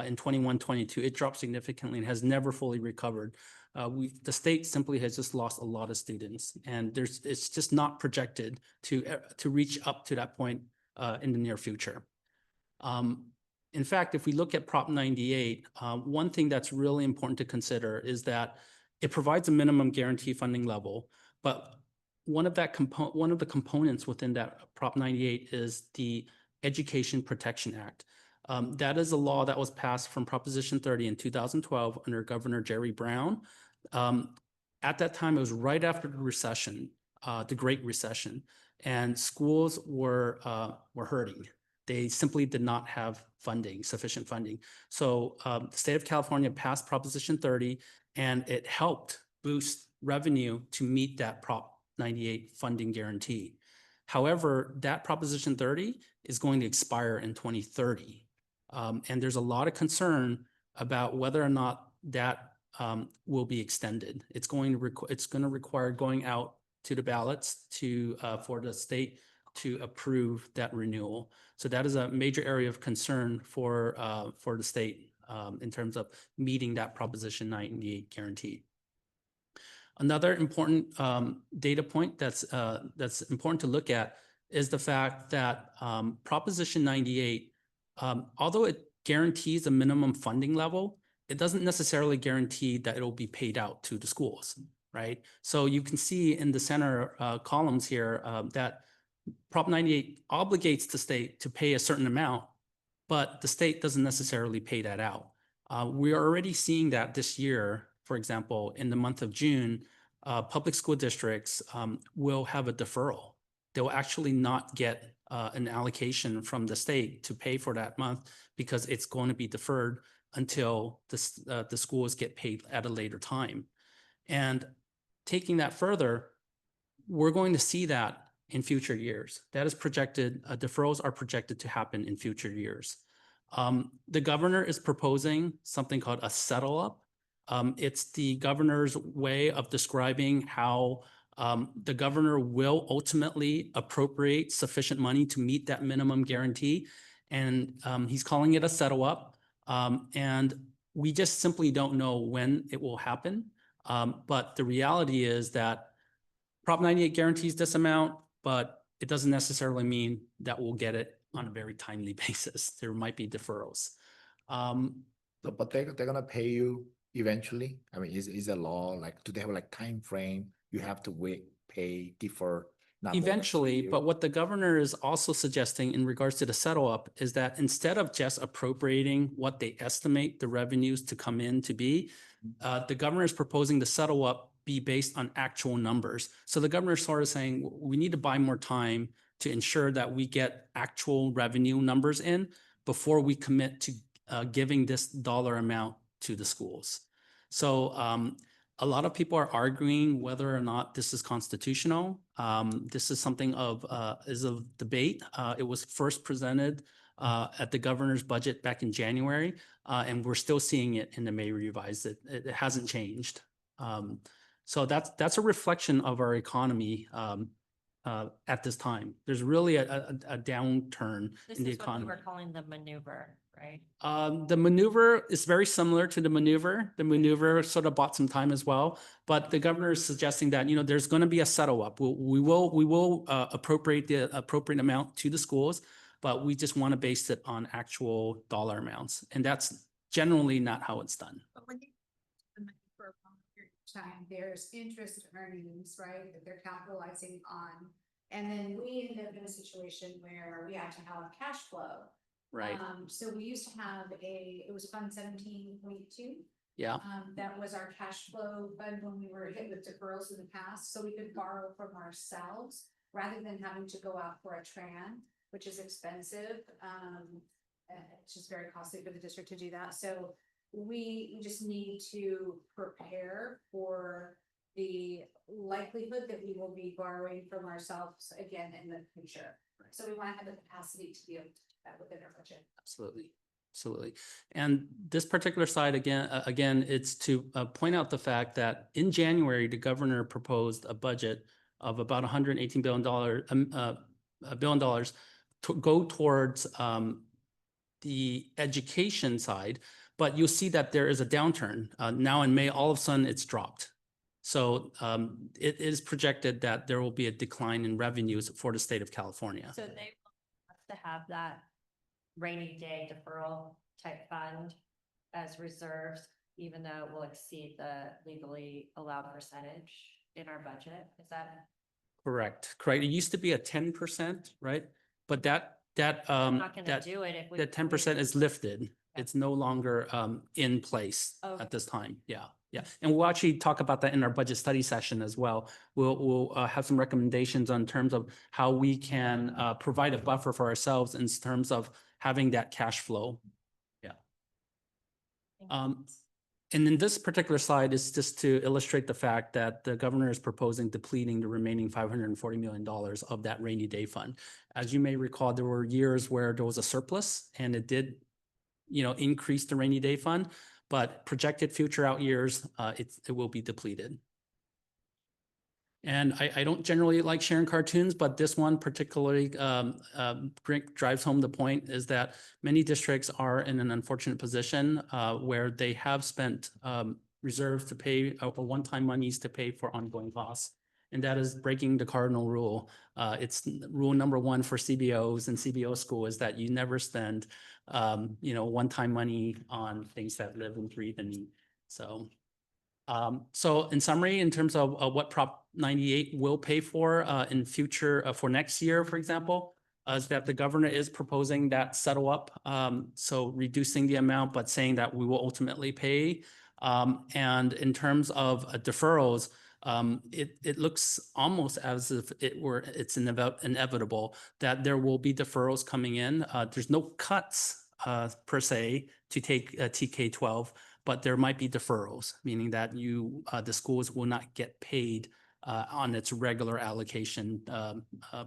S4: In 21-22, it dropped significantly and has never fully recovered. The state simply has just lost a lot of students, and it's just not projected to reach up to that point in the near future. In fact, if we look at Prop 98, one thing that's really important to consider is that it provides a minimum guarantee funding level, but one of the components within that Prop 98 is the Education Protection Act. That is a law that was passed from Proposition 30 in 2012 under Governor Jerry Brown. At that time, it was right after the recession, the Great Recession, and schools were hurting. They simply did not have sufficient funding. So the state of California passed Proposition 30, and it helped boost revenue to meet that Prop 98 funding guarantee. However, that Proposition 30 is going to expire in 2030. And there's a lot of concern about whether or not that will be extended. It's going to require going out to the ballots for the state to approve that renewal. So that is a major area of concern for the state in terms of meeting that Proposition 98 guarantee. Another important data point that's important to look at is the fact that Proposition 98, although it guarantees a minimum funding level, it doesn't necessarily guarantee that it will be paid out to the schools, right? So you can see in the center columns here that Prop 98 obligates the state to pay a certain amount, but the state doesn't necessarily pay that out. We are already seeing that this year. For example, in the month of June, public school districts will have a deferral. They will actually not get an allocation from the state to pay for that month because it's going to be deferred until the schools get paid at a later time. And taking that further, we're going to see that in future years. That is projected, deferrals are projected to happen in future years. The governor is proposing something called a settle up. It's the governor's way of describing how The governor will ultimately appropriate sufficient money to meet that minimum guarantee. And he's calling it a settle up. And we just simply don't know when it will happen. But the reality is that Prop 98 guarantees this amount, but it doesn't necessarily mean that we'll get it on a very timely basis. There might be deferrals.
S6: But they're gonna pay you eventually? I mean, is a law, like, do they have like time frame? You have to wait, pay, defer? not more than 2
S4: Eventually,
S6: years?
S4: but what the governor is also suggesting in regards to the settle up is that instead of just appropriating what they estimate the revenues to come in to be, the governor is proposing the settle up be based on actual numbers. So the governor is sort of saying, we need to buy more time to ensure that we get actual revenue numbers in before we commit to giving this dollar amount to the schools. So a lot of people are arguing whether or not this is constitutional. This is something of debate. It was first presented at the governor's budget back in January, and we're still seeing it in the May revised. It hasn't changed. So that's a reflection of our economy at this time. There's really a downturn
S3: This
S4: in the
S3: is what
S4: economy.
S3: we're calling the maneuver, right?
S4: The maneuver is very similar to the maneuver. The maneuver sort of bought some time as well, but the governor is suggesting that, there's going to be a settle up. We will appropriate the appropriate amount to the schools, but we just want to base it on actual dollar amounts. And that's generally not how it's done.
S5: But when you for a long period of time, there's interest earnings, right, that they're capitalizing on. And then we end up in a situation where we have to have cash flow.
S4: Right.
S5: So we used to have it was Fund 17.2.
S4: Yeah.
S5: That was our cash flow fund when we were hit with deferrals in the past, so we could borrow from ourselves rather than having to go out for a tran, which is expensive. It's just very costly for the district to do that. So we just need to prepare for the likelihood that we will be borrowing from ourselves again in the future.
S4: Right.
S5: So we want to have the capacity to be able to do that within our budget.
S4: Absolutely. Absolutely. And this particular slide, again, it's to point out the fact that in January, the governor proposed a budget of about $118 billion to go towards the education side, but you'll see that there is a downturn. Now in May, all of a sudden it's dropped. So it is projected that there will be a decline in revenues for the state of California.
S3: So they have to have that rainy day deferral type fund as reserves, even though it will exceed the legally allowed percentage in our budget. Is that?
S4: Correct. It used to be a 10%, right? But that
S3: I'm not gonna do it if we.
S4: that 10% is lifted.
S3: Yeah.
S4: It's no longer in place
S3: Okay.
S4: at this time. Yeah. Yeah. And we'll actually talk about that in our budget study session as well. We'll have some recommendations on terms of how we can provide a buffer for ourselves in terms of having that cash flow. Yeah. And in this particular slide is just to illustrate the fact that the governor is proposing depleting the remaining $540 million of that rainy day fund. As you may recall, there were years where there was a surplus and it did, increase the rainy day fund, but projected future out years, it will be depleted. And I don't generally like sharing cartoons, but this one particularly drives home the point is that many districts are in an unfortunate position where they have spent reserves to pay or one-time monies to pay for ongoing costs. And that is breaking the cardinal rule. It's rule number one for CBOs and CBO school is that you never spend, one-time money on things that live and breathe and eat. So in summary, in terms of what Prop 98 will pay for in future for next year, for example, is that the governor is proposing that settle up. So reducing the amount, but saying that we will ultimately pay. And in terms of deferrals, it looks almost as if it's inevitable that there will be deferrals coming in. There's no cuts per se to take TK-12. But there might be deferrals, meaning that the schools will not get paid on its regular allocation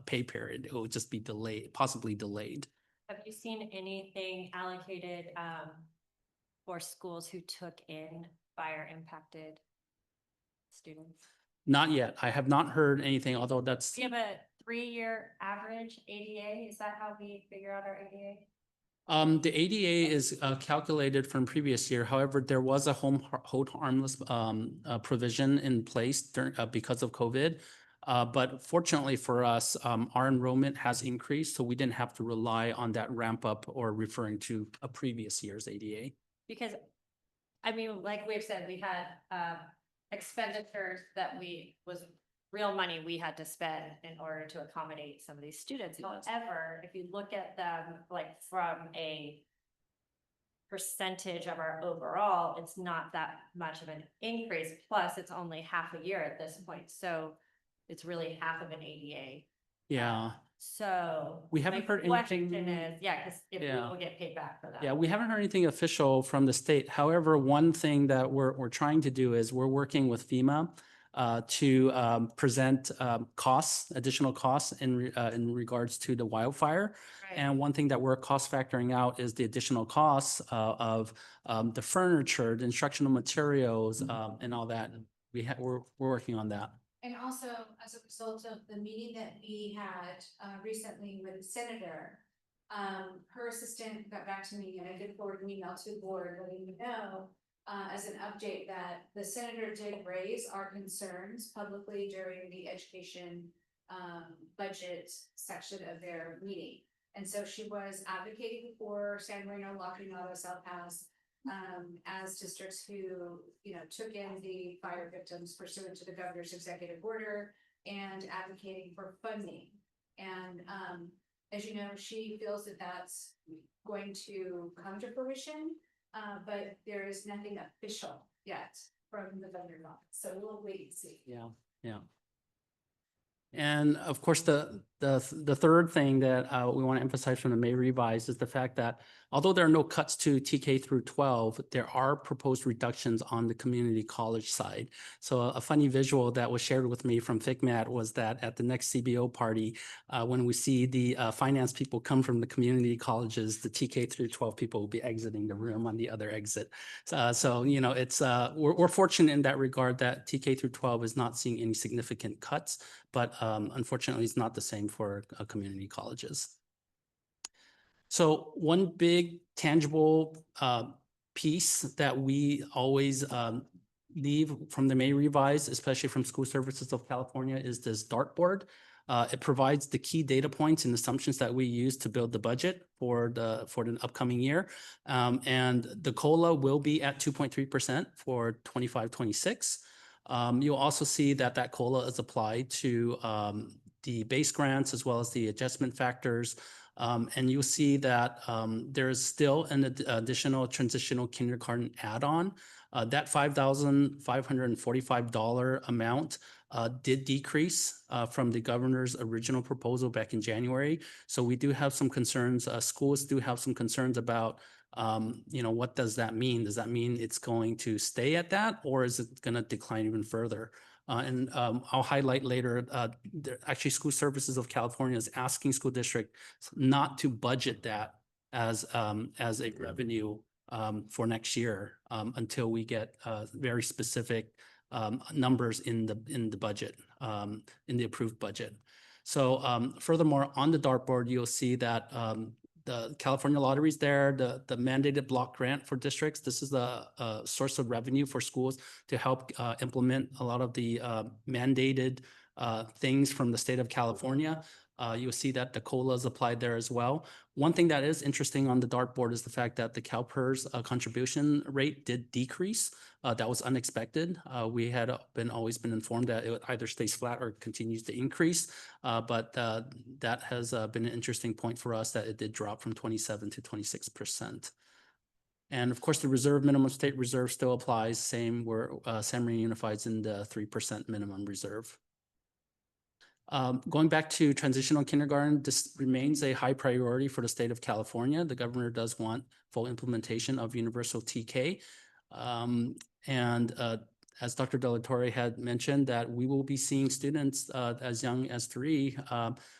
S4: pay period. It will just be delayed, possibly delayed.
S3: Have you seen anything allocated for schools who took in fire impacted students?
S4: Not yet. I have not heard anything, although that's,
S3: We have a 3-year average ADA. Is that how we figure out our ADA?
S4: the ADA is calculated from previous year. However, there was a hold harmless provision in place during because of COVID. But fortunately for us, our enrollment has increased, so we didn't have to rely on that ramp up or referring to a previous year's ADA.
S3: Because, I mean, like we've said, we had expenditures that was real money we had to spend in order to accommodate some of these students. However, if you look at them like from a percentage of our overall, it's not that much of an increase. Plus, it's only half a year at this point. So it's really half of an ADA.
S4: Yeah.
S3: So
S4: We haven't
S3: my
S4: heard
S3: question
S4: anything-
S3: is, yeah, because if we
S4: Yeah.
S3: will get paid back for that.
S4: Yeah, we haven't heard anything official from the state. However, one thing that we're trying to do is we're working with FEMA to present additional costs in regards to the wildfire.
S3: Right.
S4: And one thing that we're cost factoring out is the additional costs of the furniture, the instructional materials, and all that. We're working on that.
S5: And also, as a result of the meeting that we had recently with the senator, her assistant got back to me and I did forward an email to the board letting you know as an update that the senator did raise our concerns publicly during the education budget section of their meeting. And so she was advocating for San Marino, La Cañada, South Pass, as districts who, took in the fire victims pursuant to the governor's executive order and advocating for funding. And, as you know, she feels that that's going to come to fruition, but there is nothing official yet from the governor's office. So we'll wait and see.
S4: Yeah, yeah. And of course, the third thing that we want to emphasize from the May revise is the fact that although there are no cuts to TK through 12, there are proposed reductions on the community college side. So a funny visual that was shared with me from FICMAT was that at the next CBO party, when we see the finance people come from the community colleges, the TK through 12 people will be exiting the room on the other exit. So it's we're fortunate in that regard that TK through 12 is not seeing any significant cuts, but unfortunately, it's not the same for community colleges. So one big tangible piece that we always leave from the May revise, especially from School Services of California, is this dartboard. It provides the key data points and assumptions that we use to build the budget for the upcoming year. And the COLA will be at 2.3% for 25-26. You'll also see that COLA is applied to the base grants as well as the adjustment factors. And you'll see that there is still an additional transitional kindergarten add-on. That $5,545 amount did decrease from the governor's original proposal back in January. So we do have some concerns. Schools do have some concerns about what does that mean? Does that mean it's going to stay at that, or is it going to decline even further? And I'll highlight later, actually School Services of California is asking school district not to budget that as a revenue for next year until we get very specific numbers in the budget, in the approved budget. So furthermore, on the dartboard, you'll see that the California Lottery is there, the mandated block grant for districts. This is the source of revenue for schools to help implement a lot of the mandated things from the state of California. You'll see that the COLA is applied there as well. One thing that is interesting on the dartboard is the fact that the CalPERS contribution rate did decrease. That was unexpected. We had always been informed that it either stays flat or continues to increase. But that has been an interesting point for us that it did drop from 27 to 26%. And of course, the minimum state reserve still applies, same where San Marino Unified is in the 3% minimum reserve. Going back to transitional kindergarten, this remains a high priority for the state of California. The governor does want full implementation of universal TK. And as Dr. Delatorre had mentioned, that we will be seeing students as young as 3,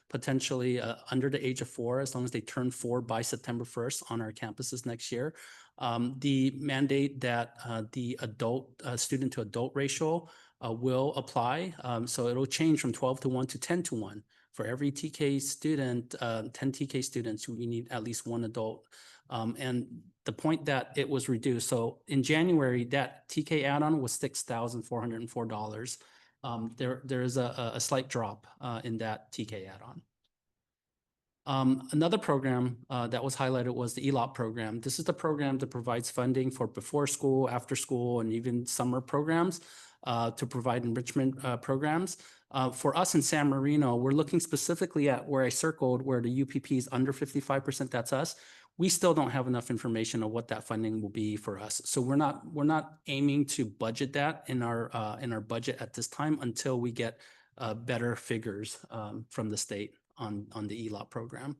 S4: potentially under the age of 4, as long as they turn 4 by September 1st on our campuses next year. The mandate that the adult student to adult ratio will apply. So it'll change from 12 to 1 to 10 to 1. For every TK student, 10 TK students, we need at least 1 adult. And the point that it was reduced. So in January, that TK add-on was $6,404. There is a slight drop in that TK add-on. Another program that was highlighted was the ELOP program. This is the program that provides funding for before school, after school, and even summer programs to provide enrichment programs. For us in San Marino, we're looking specifically at where I circled where the UPP is under 55%, that's us. We still don't have enough information on what that funding will be for us. So we're not aiming to budget that in our budget at this time until we get better figures from the state on the ELOP program.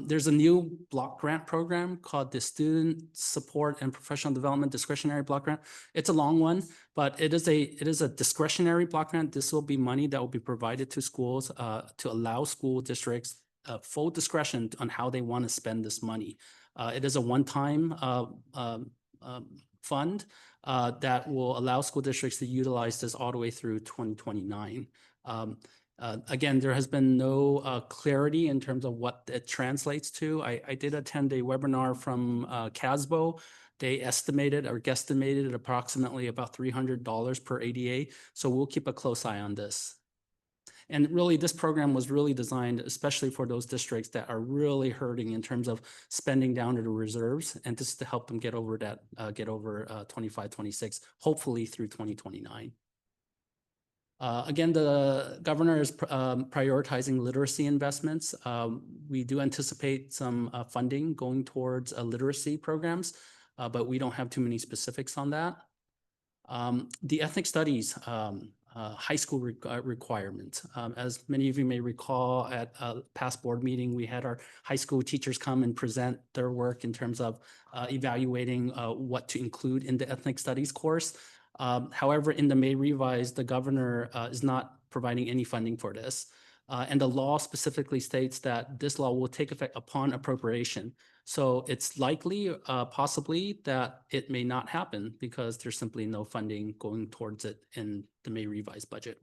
S4: There's a new block grant program called the Student Support and Professional Development Discretionary Block Grant. It's a long one, but it is a discretionary block grant. This will be money that will be provided to schools to allow school districts full discretion on how they want to spend this money. It is a one-time fund that will allow school districts to utilize this all the way through 2029. Again, there has been no clarity in terms of what it translates to. I did attend a webinar from CASBO. They estimated or guesstimated approximately about $300 per ADA. So we'll keep a close eye on this. And really, this program was really designed especially for those districts that are really hurting in terms of spending down to the reserves, and this is to help them get over that, 25, 26, hopefully through 2029. Again, the governor is prioritizing literacy investments. We do anticipate some funding going towards literacy programs, but we don't have too many specifics on that. The ethnic studies high school requirement. As many of you may recall, at a past board meeting, we had our high school teachers come and present their work in terms of evaluating what to include in the ethnic studies course. However, in the May revise, the governor is not providing any funding for this. And the law specifically states that this law will take effect upon appropriation. So it's likely, possibly, that it may not happen because there's simply no funding going towards it in the May revised budget.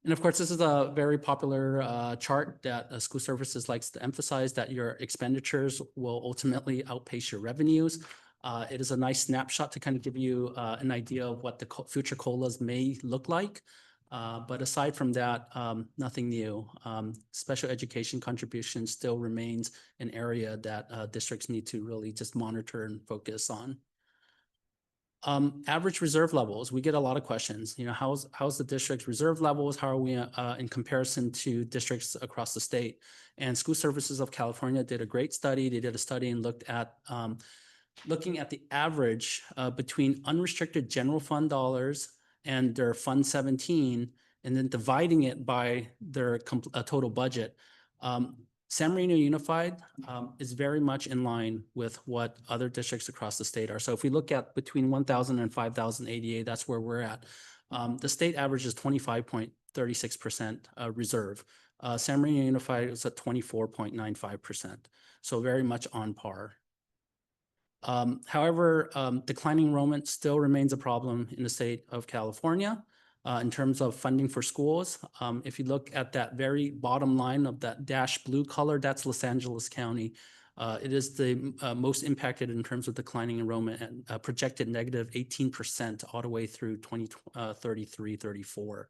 S4: And of course, this is a very popular chart that School Services likes to emphasize, that your expenditures will ultimately outpace your revenues. It is a nice snapshot to kind of give you an idea of what the future COLAs may look like. But aside from that, nothing new. Special education contribution still remains an area that districts need to really just monitor and focus on. Average reserve levels, we get a lot of questions. You know, how's the district's reserve levels? How are we in comparison to districts across the state? And School Services of California did a great study. They did a study and looked at looking at the average between unrestricted general fund dollars and their Fund 17, and then dividing it by their total budget. San Marino Unified is very much in line with what other districts across the state are. So if we look at between 1,000 and 5,000 ADA, that's where we're at. The state average is 25.36% reserve. San Marino Unified is at 24.95%. So very much on par. However, declining enrollment still remains a problem in the state of California in terms of funding for schools. If you look at that very bottom line of that dash blue color, that's Los Angeles County. It is the most impacted in terms of declining enrollment and projected negative 18% all the way through 2033, 34.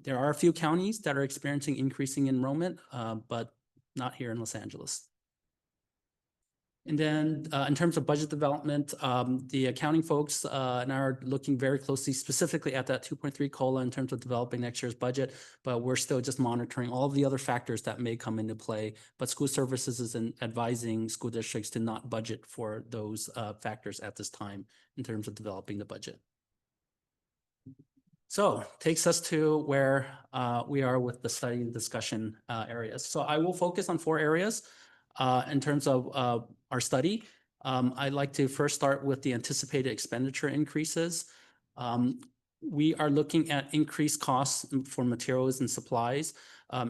S4: There are a few counties that are experiencing increasing enrollment, but not here in Los Angeles. And then in terms of budget development, the accounting folks and I are looking very closely specifically at that 2.3 COLA in terms of developing next year's budget, but we're still just monitoring all of the other factors that may come into play. But School Services is advising school districts to not budget for those factors at this time in terms of developing the budget. So takes us to where we are with the study and discussion areas. So I will focus on 4 areas in terms of our study. I'd like to first start with the anticipated expenditure increases. We are looking at increased costs for materials and supplies.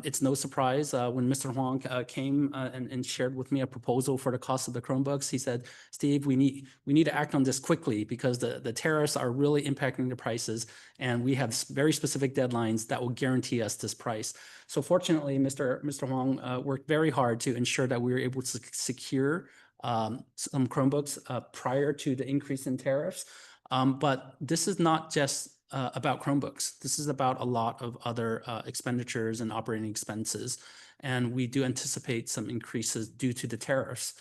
S4: It's no surprise when Mr. Huang came and shared with me a proposal for the cost of the Chromebooks. He said, "Steve, we need to act on this quickly because the tariffs are really impacting the prices, and we have very specific deadlines that will guarantee us this price." So fortunately, Mr. Huang worked very hard to ensure that we were able to secure some Chromebooks prior to the increase in tariffs. But this is not just about Chromebooks. This is about a lot of other expenditures and operating expenses. And we do anticipate some increases due to the tariffs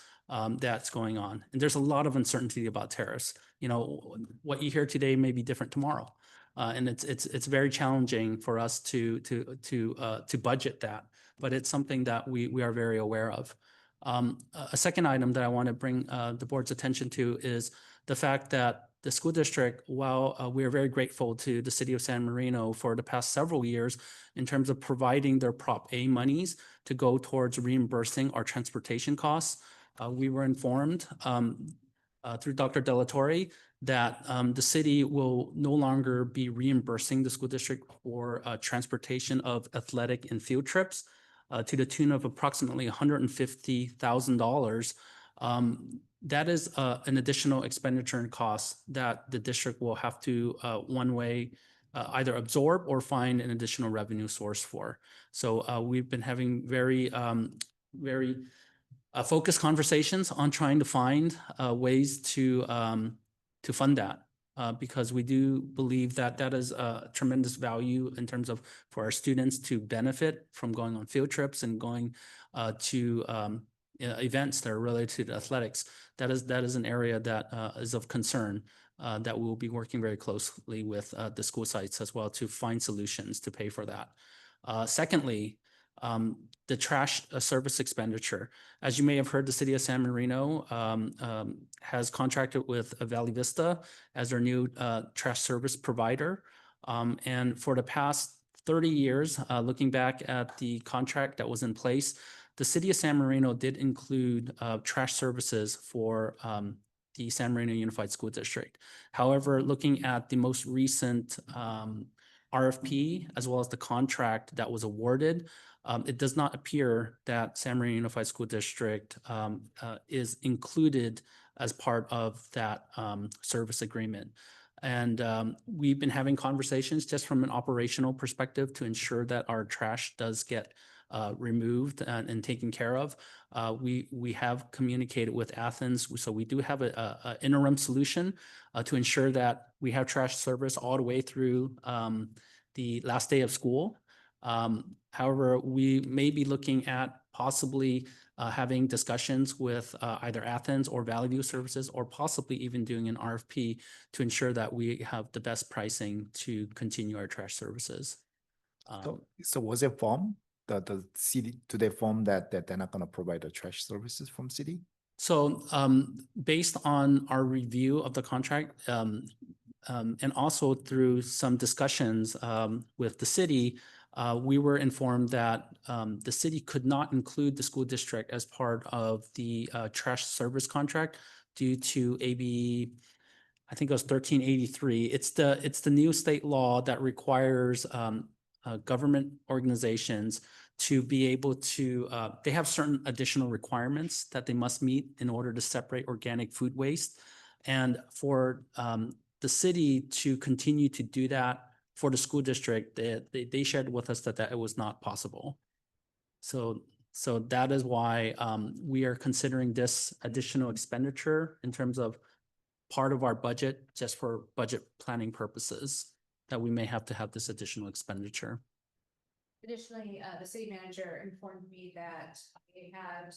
S4: that's going on. And there's a lot of uncertainty about tariffs. You know, what you hear today may be different tomorrow. And it's very challenging for us to budget that, but it's something that we are very aware of. A second item that I want to bring the board's attention to is the fact that the school district, while we are very grateful to the city of San Marino for the past several years in terms of providing their Prop A monies to go towards reimbursing our transportation costs, we were informed through Dr. Delatorre that the city will no longer be reimbursing the school district for transportation of athletic and field trips to the tune of approximately $150,000. That is an additional expenditure and cost that the district will have to one way either absorb or find an additional revenue source for. So we've been having very focused conversations on trying to find ways to fund that. Because we do believe that that is a tremendous value in terms of for our students to benefit from going on field trips and going to events that are related to athletics. That is an area that is of concern that we'll be working very closely with the school sites as well to find solutions to pay for that. Secondly, the trash service expenditure. As you may have heard, the city of San Marino has contracted with Valley Vista as their new trash service provider. And for the past 30 years, looking back at the contract that was in place, the city of San Marino did include trash services for the San Marino Unified School District. However, looking at the most recent RFP, as well as the contract that was awarded, it does not appear that San Marino Unified School District is included as part of that service agreement. And we've been having conversations just from an operational perspective to ensure that our trash does get removed and taken care of. We have communicated with Athens, so we do have an interim solution to ensure that we have trash service all the way through the last day of school. However, we may be looking at possibly having discussions with either Athens or Valley View Services, or possibly even doing an RFP to ensure that we have the best pricing to continue our trash services.
S6: So was it formed? The city, do they form that they're not going to provide the trash services from city?
S4: So based on our review of the contract and also through some discussions with the city, we were informed that the city could not include the school district as part of the trash service contract due to AB, I think it was 1383. It's the new state law that requires government organizations to be able to, they have certain additional requirements that they must meet in order to separate organic food waste. And for the city to continue to do that for the school district, they shared with us that it was not possible. So that is why we are considering this additional expenditure in terms of part of our budget, just for budget planning purposes, that we may have to have this additional expenditure.
S5: Additionally, the city manager informed me that they had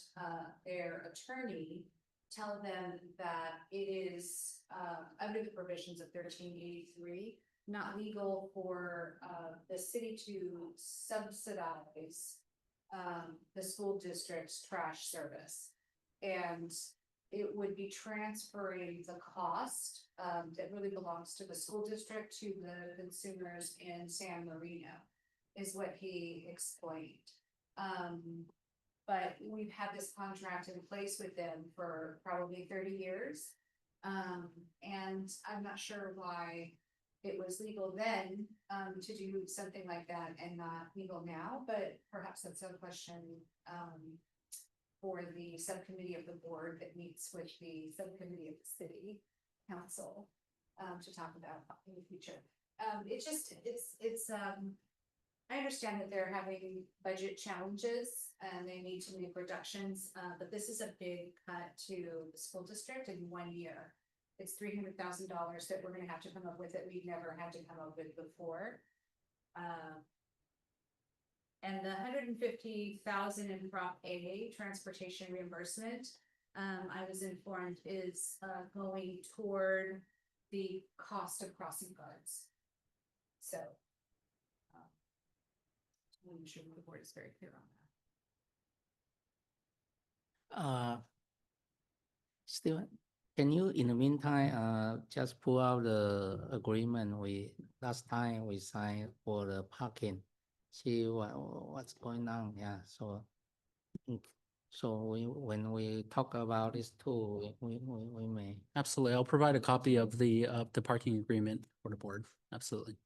S5: their attorney tell them that it is under the provisions of 1383 not legal for the city to subsidize the school district's trash service, and it would be transferring the cost that really belongs to the school district to the consumers in San Marino, is what he explained. but we've had this contract in place with them for probably 30 years. And I'm not sure why it was legal then, to do something like that and not legal now, but perhaps that's a question, for the subcommittee of the board that meets with the subcommittee of the city council, to talk about in the future. I understand that they're having budget challenges and they need to make reductions, but this is a big cut to the school district in 1 year. It's $300,000 that we're gonna have to come up with that we've never had to come up with before. And the $150,000 in Prop A transportation reimbursement, I was informed is going toward the cost of crossing guards. So I'm sure the board is very clear on that.
S2: Steven, can you, in the meantime, just pull out the agreement last time we signed for the parking? See what's going on, yeah, so when we talk about this too, we may.
S4: Absolutely. I'll provide a copy of the parking agreement for the board. Absolutely.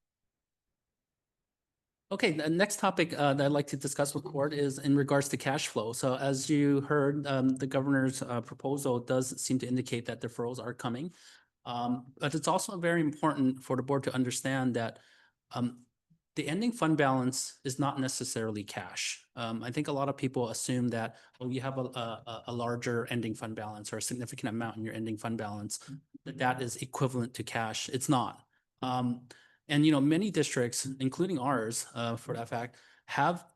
S4: Okay, the next topic that I'd like to discuss with the board is in regards to cash flow. So as you heard, the governor's proposal does seem to indicate that deferrals are coming. But it's also very important for the board to understand that the ending fund balance is not necessarily cash. I think a lot of people assume that, oh, you have a larger ending fund balance or a significant amount in your ending fund balance, that is equivalent to cash. It's not. And, you know, many districts, including ours, for that fact, have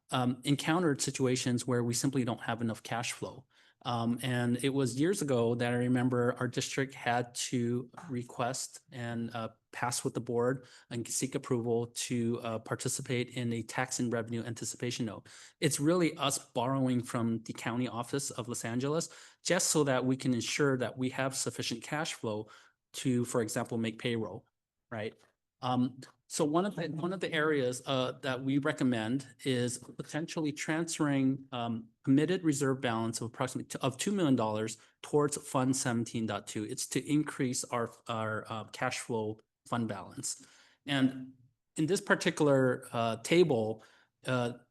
S4: encountered situations where we simply don't have enough cash flow. And it was years ago that I remember our district had to request and pass with the board and seek approval to participate in a tax and revenue anticipation note. It's really us borrowing from the county office of Los Angeles, just so that we can ensure that we have sufficient cash flow to, for example, make payroll, right? So one of the areas that we recommend is potentially transferring committed reserve balance of approximately $2 million towards Fund 17.2. It's to increase our cash flow fund balance. And in this particular table,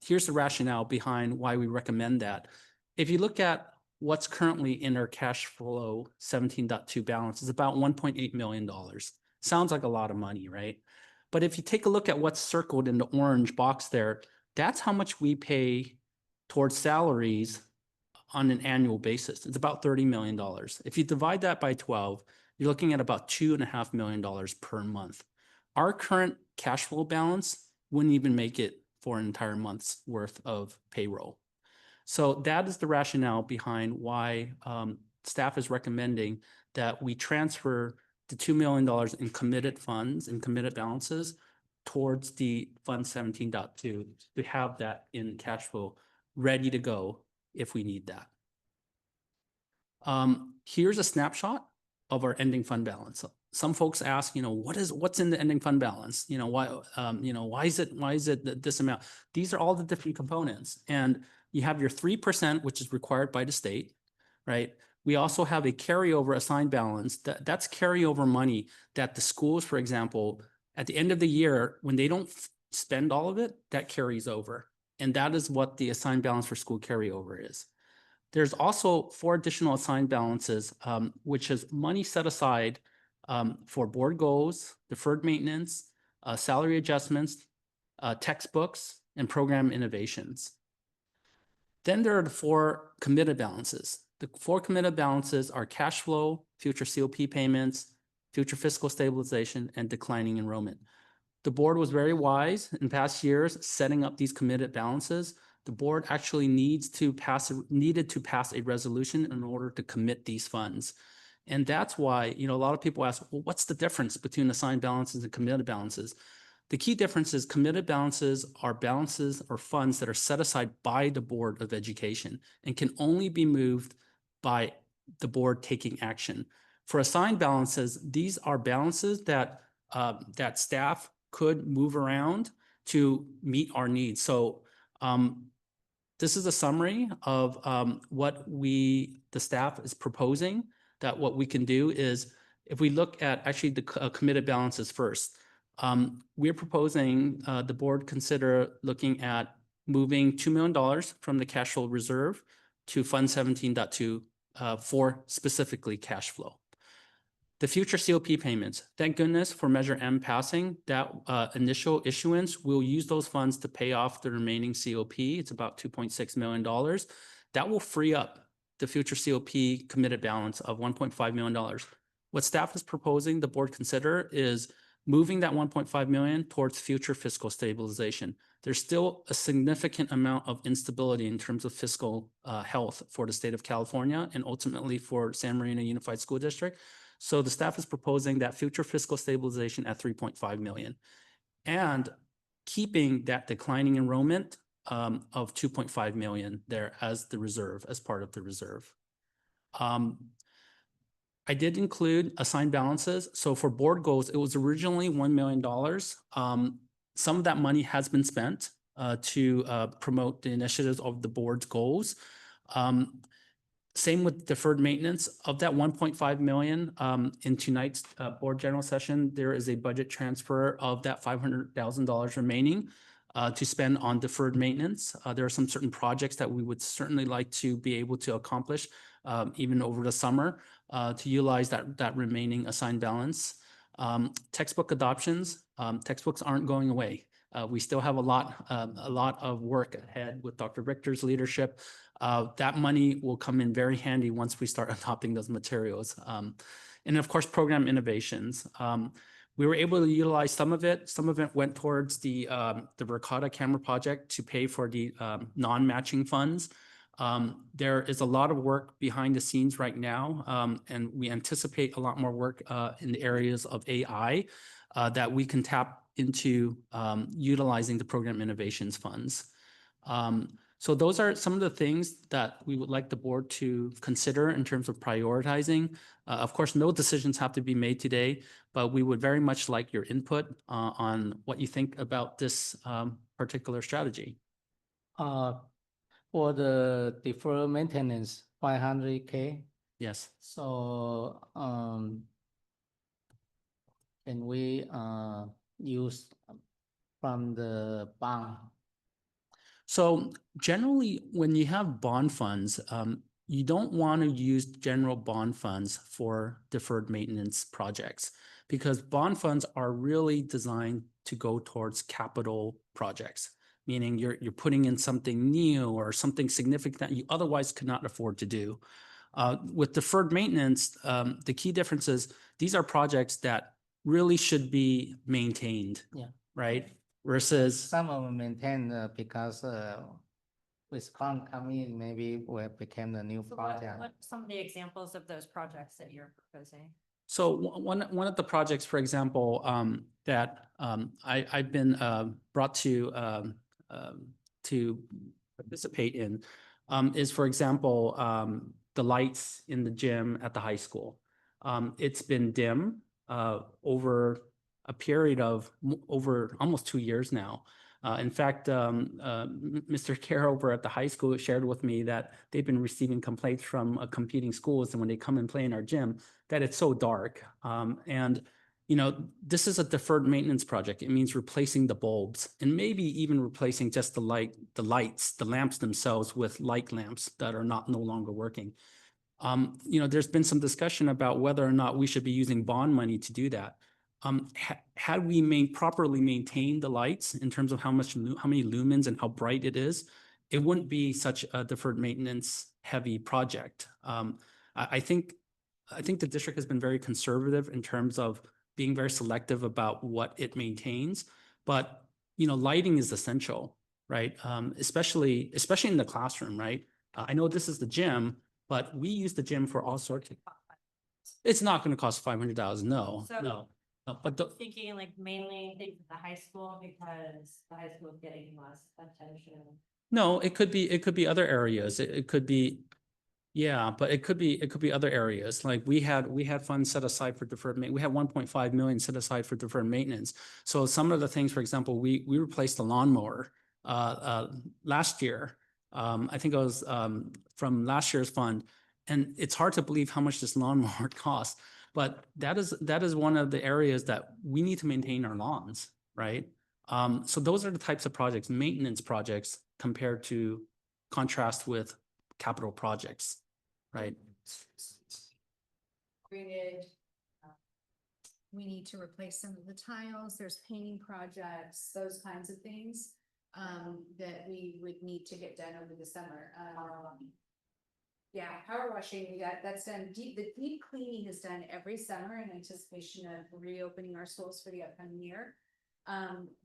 S4: here's the rationale behind why we recommend that. If you look at what's currently in our cash flow 17.2 balance, is about $1.8 million. Sounds like a lot of money, right? But if you take a look at what's circled in the orange box there, that's how much we pay towards salaries on an annual basis. It's about $30 million. If you divide that by 12, you're looking at about $2.5 million per month. Our current cash flow balance wouldn't even make it for an entire month's worth of payroll. So that is the rationale behind why staff is recommending that we transfer the $2 million in committed funds and committed balances towards the Fund 17.2 to have that in cash flow ready to go if we need that. Here's a snapshot of our ending fund balance. Some folks ask, you know, what's in the ending fund balance? You know, why is it this amount? These are all the different components. And you have your 3%, which is required by the state, right? We also have a carryover assigned balance. That's carryover money that the schools, for example, at the end of the year, when they don't spend all of it, that carries over. And that is what the assigned balance for school carryover is. There's also 4 additional assigned balances, which is money set aside for board goals, deferred maintenance, salary adjustments, textbooks, and program innovations. Then there are the 4 committed balances. The 4 committed balances are cash flow, future COP payments, future fiscal stabilization, and declining enrollment. The board was very wise in past years setting up these committed balances. The board actually needed to pass a resolution in order to commit these funds. And that's why, you know, a lot of people ask, well, what's the difference between assigned balances and committed balances? The key difference is committed balances are balances or funds that are set aside by the Board of Education and can only be moved by the board taking action. For assigned balances, these are balances that that staff could move around to meet our needs. So this is a summary of what the staff is proposing, that what we can do is, if we look at actually the committed balances first, we're proposing the board consider looking at moving $2 million from the cash flow reserve to Fund 17.2 for specifically cash flow. The future COP payments, thank goodness for Measure M passing, that initial issuance, we'll use those funds to pay off the remaining COP. It's about $2.6 million. That will free up the future COP committed balance of $1.5 million. What staff is proposing the board consider is moving that 1.5 million towards future fiscal stabilization. There's still a significant amount of instability in terms of fiscal health for the state of California and ultimately for San Marino Unified School District. So the staff is proposing that future fiscal stabilization at 3.5 million and keeping that declining enrollment of 2.5 million there as the reserve, as part of the reserve. I did include assigned balances. So for board goals, it was originally $1 million. Some of that money has been spent to promote the initiatives of the board's goals. Same with deferred maintenance. Of that 1.5 million in tonight's board general session, there is a budget transfer of that $500,000 remaining to spend on deferred maintenance. There are some certain projects that we would certainly like to be able to accomplish even over the summer to utilize that remaining assigned balance. Textbook adoptions, textbooks aren't going away. We still have a lot of work ahead with Dr. Richter's leadership. That money will come in very handy once we start adopting those materials. And of course, program innovations. We were able to utilize some of it. Some of it went towards the Ricotta camera project to pay for the non-matching funds. There is a lot of work behind the scenes right now, and we anticipate a lot more work in the areas of AI that we can tap into utilizing the program innovations funds. So those are some of the things that we would like the board to consider in terms of prioritizing. Of course, no decisions have to be made today, but we would very much like your input on what you think about this particular strategy.
S2: For the deferred maintenance, 500K.
S4: Yes.
S2: So can we use from the bond?
S4: So generally, when you have bond funds, you don't want to use general bond funds for deferred maintenance projects because bond funds are really designed to go towards capital projects, meaning you're putting in something new or something significant that you otherwise could not afford to do. With deferred maintenance, the key difference is these are projects that really should be maintained, right? Versus
S2: some of them maintained because with fund coming in, maybe we became the new
S3: So
S2: project.
S3: what some of the examples of those projects that you're proposing?
S4: So one of the projects, for example, that I've been brought to participate in is, for example, the lights in the gym at the high school. It's been dim over a period of over almost 2 years now. In fact, Mr. Kerr over at the high school shared with me that they've been receiving complaints from competing schools, and when they come and play in our gym, that it's so dark. And you know, this is a deferred maintenance project. It means replacing the bulbs and maybe even replacing just the lights, the lamps themselves with light lamps that are no longer working. You know, there's been some discussion about whether or not we should be using bond money to do that. Had we properly maintained the lights in terms of how many lumens and how bright it is, it wouldn't be such a deferred maintenance heavy project. I think the district has been very conservative in terms of being very selective about what it maintains, but you know, lighting is essential, right? Especially in the classroom, right? I know this is the gym, but we use the gym for all sorts of. It's not going to cost $500,000. No,
S3: So-
S4: no. But
S3: Thinking like mainly the high school because the high school is getting less attention.
S4: no, it could be other areas. It could be, yeah, but it could be other areas. Like we had funds set aside for deferred maintenance. We had 1.5 million set aside for deferred maintenance. So some of the things, for example, we replaced the lawnmower last year. I think it was from last year's fund. And it's hard to believe how much this lawnmower costs. But that is one of the areas that we need to maintain our lawns, right? So those are the types of projects, maintenance projects, compared to contrast with capital projects, right?
S5: Graded. We need to replace some of the tiles, there's painting projects, those kinds of things, that we would need to get done over the summer. Yeah, power washing, that's done, the deep cleaning is done every summer in anticipation of reopening our schools for the upcoming year.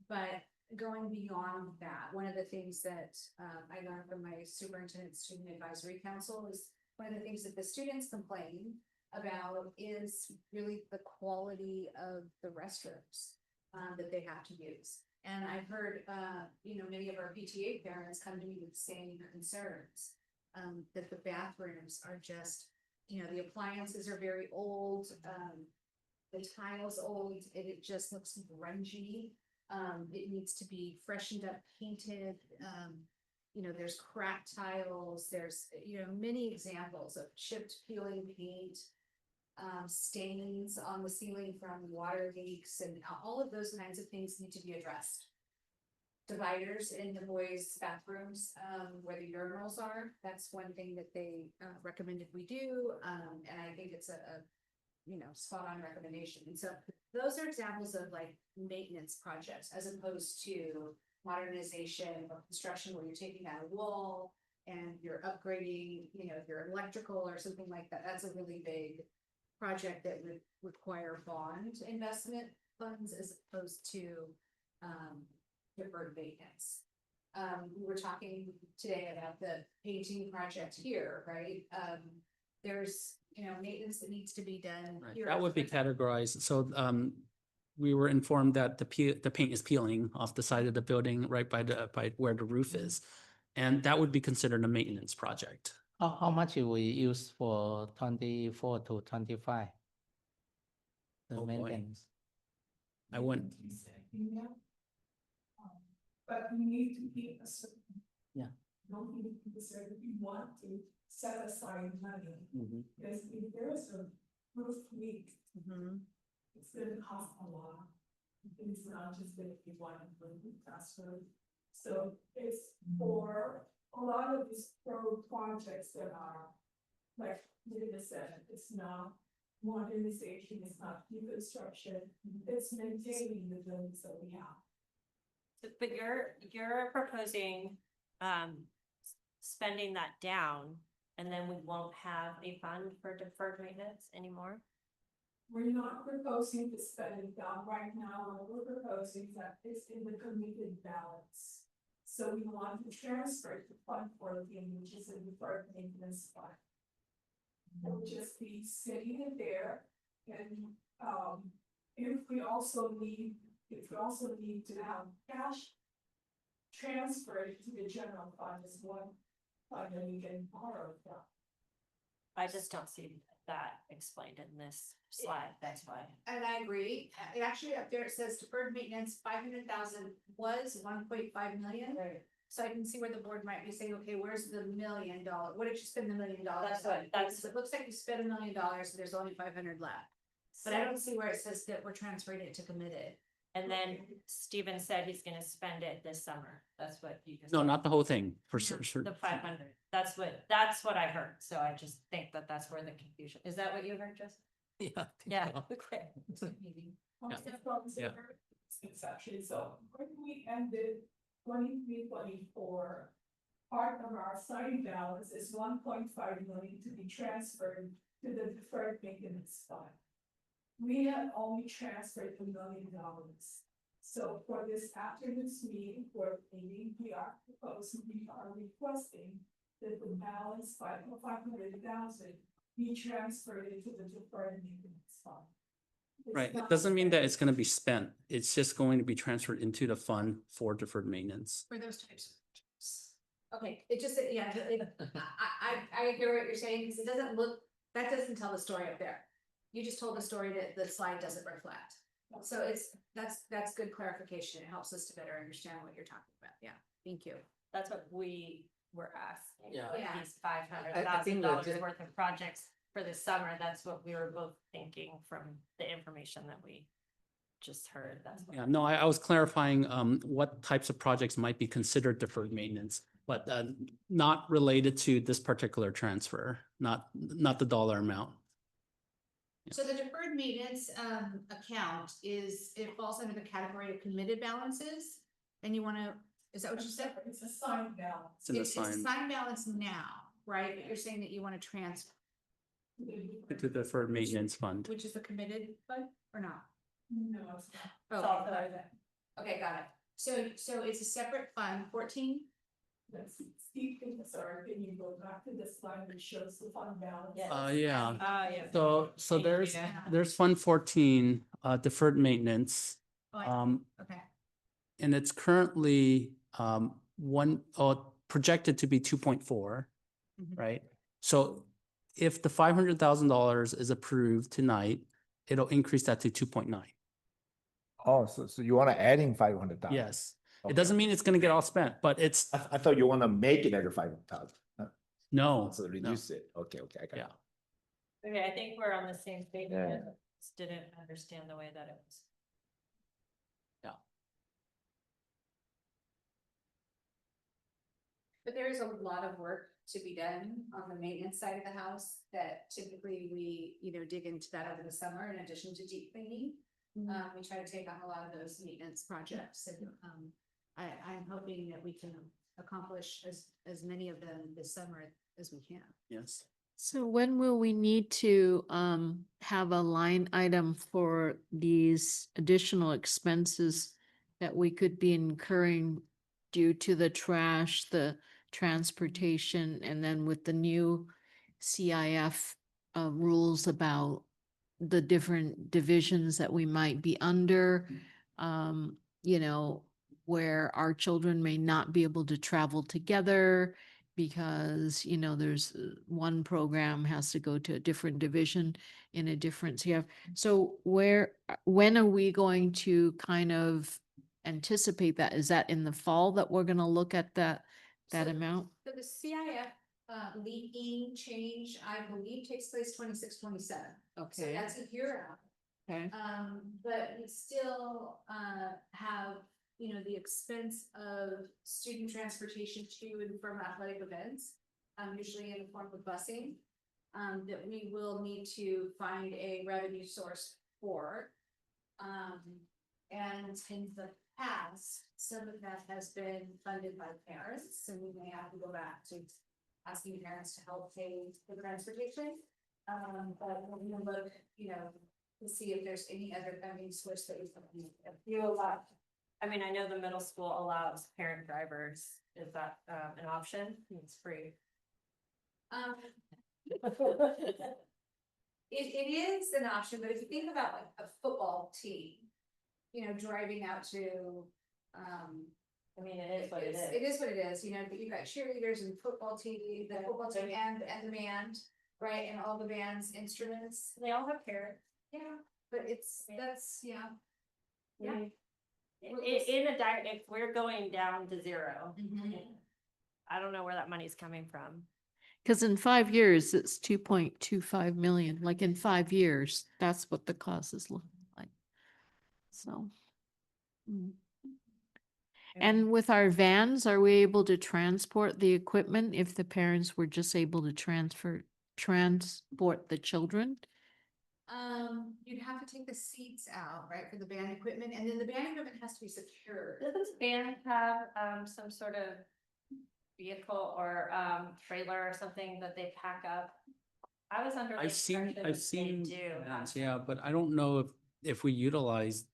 S5: But going beyond that, one of the things that, I learned from my superintendent student advisory council is one of the things that the students complain about is really the quality of the restrooms that they have to use. And I've heard, many of our PTA parents come to me with the same concerns, that the bathrooms are just, the appliances are very old, the tiles old, and it just looks grungy. It needs to be freshened up, painted. There's cracked tiles, there's, many examples of chipped peeling paint, stains on the ceiling from water leaks, and all of those kinds of things need to be addressed. Dividers in the boys' bathrooms, where the urinals are, that's one thing that they recommended we do, and I think it's a spot on recommendation. And so those are examples of like maintenance projects as opposed to modernization or construction where you're taking out a wall and you're upgrading, your electrical or something like that. That's a really big project that would require bond investment funds as opposed to deferred maintenance. We were talking today about the painting project here, right? There's maintenance that needs to be done
S4: Right.
S5: here.
S4: That would be categorized. So we were informed that the paint is peeling off the side of the building right by where the roof is. And that would be considered a maintenance project.
S2: How much we use for 24 to 25? The
S4: Oh, boy.
S2: maintenance.
S4: I wouldn't.
S8: But we need to be a certain.
S4: Yeah.
S8: Don't need to be certain, we want to set aside money,
S4: Mhm.
S8: because if there is a roof leak,
S5: Mhm.
S8: it's gonna cost a lot. It's not just gonna be one roof transfer. So it's for a lot of these projects that are, like Linda said, it's not modernization, it's not reconstruction, it's maintaining the buildings that we have.
S3: But you're proposing, spending that down, and then we won't have a fund for deferred maintenance anymore?
S8: We're not proposing to spend it down right now, what we're proposing is that it's in the committed balance. So we want to transfer to fund 14, which is a deferred maintenance fund. It will just be sitting in there, and if we also need to have cash transferred to the general fund as one fund that we can borrow from.
S3: I just don't see that explained in this slide, that's why.
S5: And I agree. Actually, up there it says deferred maintenance, 500,000 was 1.5 million.
S3: Right.
S5: So I can see where the board might be saying, okay, where's the $1 million? What did you spend the $1 million?
S3: That's
S5: on?
S3: what- that's-
S5: Because it looks like you spent $1 million, so there's only 500 left. But I don't see where it says that we're transferring it to committed.
S3: And then Steven said he's gonna spend it this summer, that's what you just.
S4: No,
S3: said.
S4: not the whole thing for
S5: Yeah,
S4: sure.
S3: The 500, that's what I heard, so I just think that that's where the confusion, is that what you heard, Jess?
S4: Yeah. I think
S3: Yeah,
S4: so.
S3: okay.
S4: Yeah.
S8: It's actually, so when we ended 23-24, part of our starting balance is 1.5 million to be transferred to the deferred maintenance fund. We had only transferred $1 million. So for this afternoon's meeting, we are requesting that the balance 500,000 be transferred into the deferred maintenance fund. It's
S4: Right. It
S8: not
S4: doesn't mean that
S8: spent.
S4: it's going to be spent. It's just going to be transferred into the fund for deferred maintenance.
S5: For those types of projects. Okay, it just, yeah, I hear what you're saying, because it doesn't look, that doesn't tell the story up there. You just told the story that the slide doesn't reflect. So that's good clarification. It helps us to better understand what you're talking about. Yeah, thank you.
S3: That's what we we're asking.
S4: Yeah.
S3: like
S5: Yeah.
S3: These $500,000
S2: I think that-
S3: worth of projects for the summer, that's what we were both thinking from the information that we just heard. That's what.
S4: Yeah, no, I was clarifying what types of projects might be considered deferred maintenance, but not related to this particular transfer, not the dollar amount.
S5: So the deferred maintenance account it falls under the category of committed balances, and you wanna, is that what you said?
S8: It's a signed balance.
S4: It's an
S5: It's
S4: assigned
S5: assigned balance now, right? But you're saying that you wanna transfer,
S4: to the deferred maintenance fund.
S5: which is the committed fund or not?
S8: No, it's not.
S5: Oh,
S3: It's all
S5: okay,
S3: part of
S5: okay, got it. So it's a separate fund, 14?
S8: That's, Steve can, sorry, can you go back to the slide that shows the fund balance?
S3: Yes.
S4: Yeah,
S3: Yeah.
S4: so
S3: Thank you,
S4: there's
S3: Nina.
S4: Fund 14, deferred maintenance.
S5: Oh, I see. Okay.
S4: And it's currently projected to be 2.4,
S5: Mhm.
S4: right? So if the $500,000 is approved tonight, it'll increase that to 2.9.
S6: Oh, so you wanna adding 500,000?
S4: Yes, it doesn't mean it's gonna get all spent, but it's,
S6: I thought you wanna make it at 500,000.
S4: no.
S6: So
S4: no.
S6: reduce it. Okay, I got it.
S4: Yeah.
S3: Okay, I think we're on the same page.
S6: Yeah.
S3: again. Just didn't understand the way that it was.
S5: But there is a lot of work to be done on the maintenance side of the house that typically we either dig into that over the summer in addition to deep cleaning. We try to take on a lot of those maintenance projects and I'm hoping that we can accomplish as many of them this summer as we can.
S4: Yes.
S7: So when will we need to have a line item for these additional expenses that we could be incurring due to the trash, the transportation, and then with the new CIF rules about the different divisions that we might be under, you know, where our children may not be able to travel together because, you know, there's one program has to go to a different division in a different CIF. So when are we going to kind of anticipate that? Is that in the fall that we're gonna look at that
S5: So-
S7: amount?
S5: So the CIF leaking change, I believe, takes place 26, 27. So that's a year out.
S7: Okay.
S5: But we still have, you know, the expense of student transportation to and from athletic events, usually in the form of busing, that we will need to find a revenue source for. And in the past, some of that has been funded by parents, and we may have to go back to asking parents to help pay for transportation. But we're gonna look, you know, to see if there's any other funding source that we can use.
S3: You allow, I mean, I know the middle school allows parent drivers. Is that an option? It's free.
S5: It is an option, but if you think about like a football team, you know, driving out to,
S3: I mean, it is what it is.
S5: It is what it is, you know, but you've got cheerleaders and football team, the football team and the band, right, and all the band's instruments.
S3: They all have parents.
S5: Yeah, but that's, yeah. Yeah.
S3: I mean, In a diet, if we're going down to zero, I don't know where that money's coming from.
S7: Because in 5 years, it's 2.25 million, like in 5 years, that's what the cost is looking like. So. And with our vans, are we able to transport the equipment if the parents were just able to transport the children?
S5: You'd have to take the seats out, right, for the band equipment, and then the band equipment has to be secured.
S3: Does this band have some sort of vehicle or trailer or something that they pack up? I was under the
S4: I've seen
S3: impression that they do.
S4: vans, yeah, but I don't know if we utilize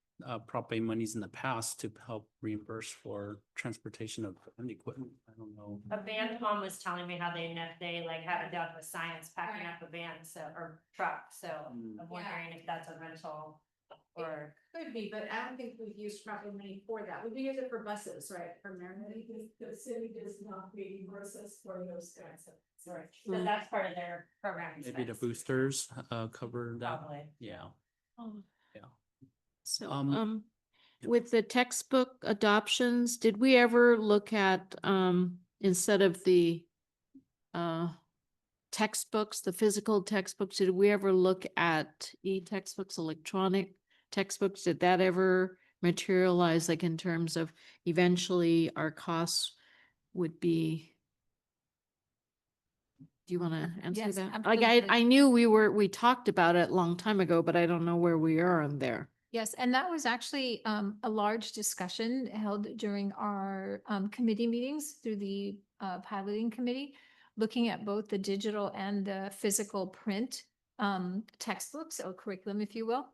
S4: Prop A monies in the past to help reimburse for transportation of band equipment. I don't know.
S3: A band mom was telling me how they like have it down to a science packing up a van, so, or truck, so I'm wondering if that's a rental or.
S5: Could be, but I don't think we've used proper money for that. We use it for buses, right, primarily.
S8: The city does not reimburse us for those kinds of.
S3: Right. So that's part of their program.
S4: Maybe the
S3: expense.
S4: boosters cover that.
S3: Probably.
S4: Yeah. Yeah.
S7: So,
S4: Yeah.
S7: with the textbook adoptions, did we ever look at, instead of the textbooks, the physical textbooks, did we ever look at e-textbooks, electronic textbooks? Did that ever materialize, like in terms of eventually our costs would be? Do you want to answer
S9: Yes,
S7: that? Like, I
S9: absolutely.
S7: knew we talked about it a long time ago, but I don't know where we are on there.
S9: Yes, and that was actually a large discussion held during our committee meetings through the piloting committee, looking at both the digital and the physical print textbooks or curriculum, if you will.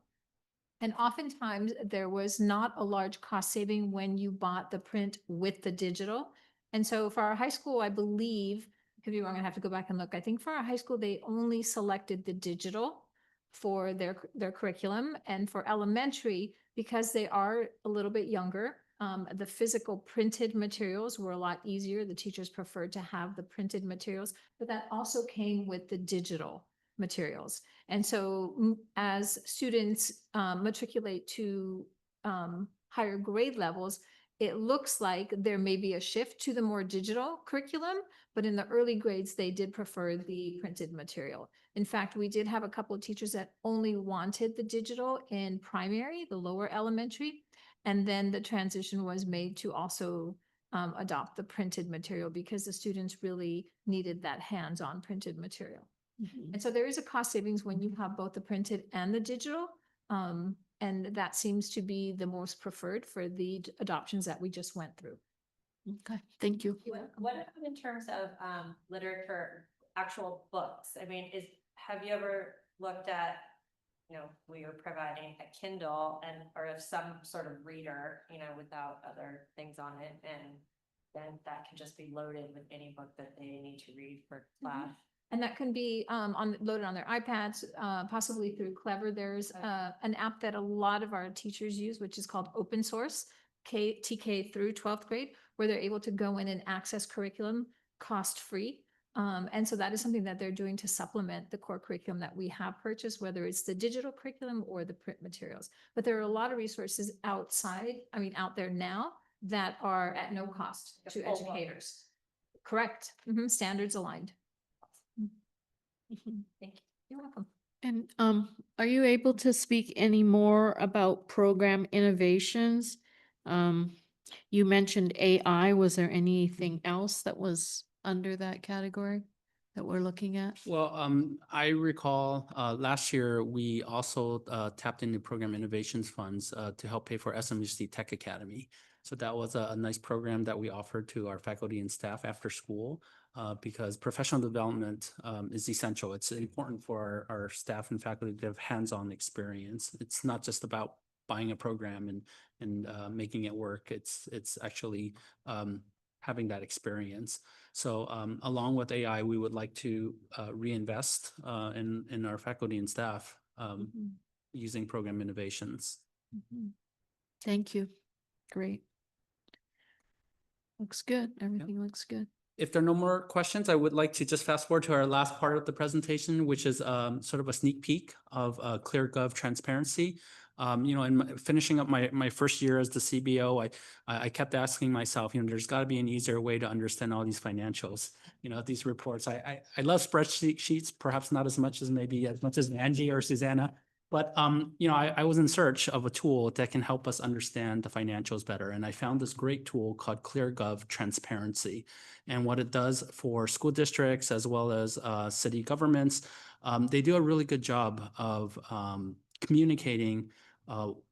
S9: And oftentimes there was not a large cost saving when you bought the print with the digital. And so for our high school, I believe, could be wrong, I have to go back and look. I think for our high school, they only selected the digital for their curriculum. And for elementary, because they are a little bit younger, the physical printed materials were a lot easier. The teachers preferred to have the printed materials, but that also came with the digital materials. And so as students matriculate to higher grade levels, it looks like there may be a shift to the more digital curriculum, but in the early grades, they did prefer the printed material. In fact, we did have a couple of teachers that only wanted the digital in primary, the lower elementary, and then the transition was made to also adopt the printed material because the students really needed that hands-on printed material. And so there is a cost savings when you have both the printed and the digital. And that seems to be the most preferred for the adoptions that we just went through.
S7: Okay, thank you.
S3: What about in terms of literature, actual books? I mean, have you ever looked at, we are providing a Kindle or if some sort of reader, without other things on it, and then that can just be loaded with any book that they need to read for class.
S9: And that can be loaded on their iPads, possibly through Clever. There's an app that a lot of our teachers use, which is called Open Source, TK through 12th grade, where they're able to go in and access curriculum cost-free. And so that is something that they're doing to supplement the core curriculum that we have purchased, whether it's the digital curriculum or the print materials. But there are a lot of resources out there now that are at no cost to educators. Correct. Standards aligned. Thank you. You're welcome.
S7: And are you able to speak any more about program innovations? You mentioned AI. Was there anything else that was under that category that we're looking at?
S4: Well, I recall last year, we also tapped into program innovations funds to help pay for SMUSD Tech Academy. So that was a nice program that we offered to our faculty and staff after school because professional development is essential. It's important for our staff and faculty to have hands-on experience. It's not just about buying a program and making it work. It's actually having that experience. So along with AI, we would like to reinvest in our faculty and staff using program innovations.
S7: Thank you. Great. Looks good. Everything looks good.
S4: If there are no more questions, I would like to just fast forward to our last part of the presentation, which is sort of a sneak peek of ClearGov transparency. In finishing up my first year as the CBO, I kept asking myself, there's got to be an easier way to understand all these financials, these reports. I love spreadsheets, perhaps not as much as Angie or Susanna. But, I was in search of a tool that can help us understand the financials better. And I found this great tool called ClearGov Transparency. And what it does for school districts as well as city governments, they do a really good job of communicating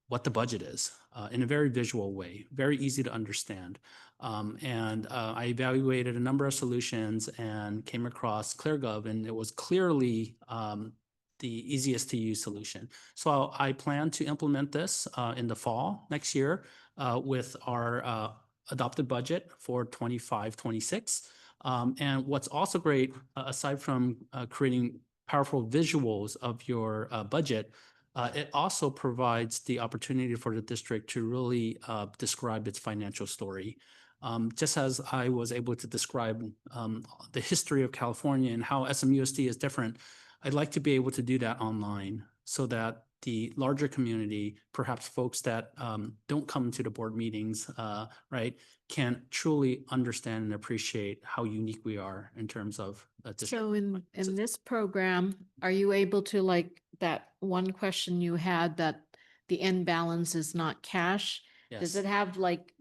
S4: what the budget is in a very visual way, very easy to understand. I evaluated a number of solutions and came across ClearGov, and it was clearly the easiest to use solution. So I plan to implement this in the fall next year with our adopted budget for 25-26. And what's also great, aside from creating powerful visuals of your budget, it also provides the opportunity for the district to really describe its financial story. Just as I was able to describe the history of California and how SMUSD is different, I'd like to be able to do that online so that the larger community, perhaps folks that don't come to the board meetings, right, can truly understand and appreciate how unique we are in terms of a district.
S7: So in this program, are you able to, like, that one question you had that the end balance is not cash? Does
S4: Yes.
S7: it have like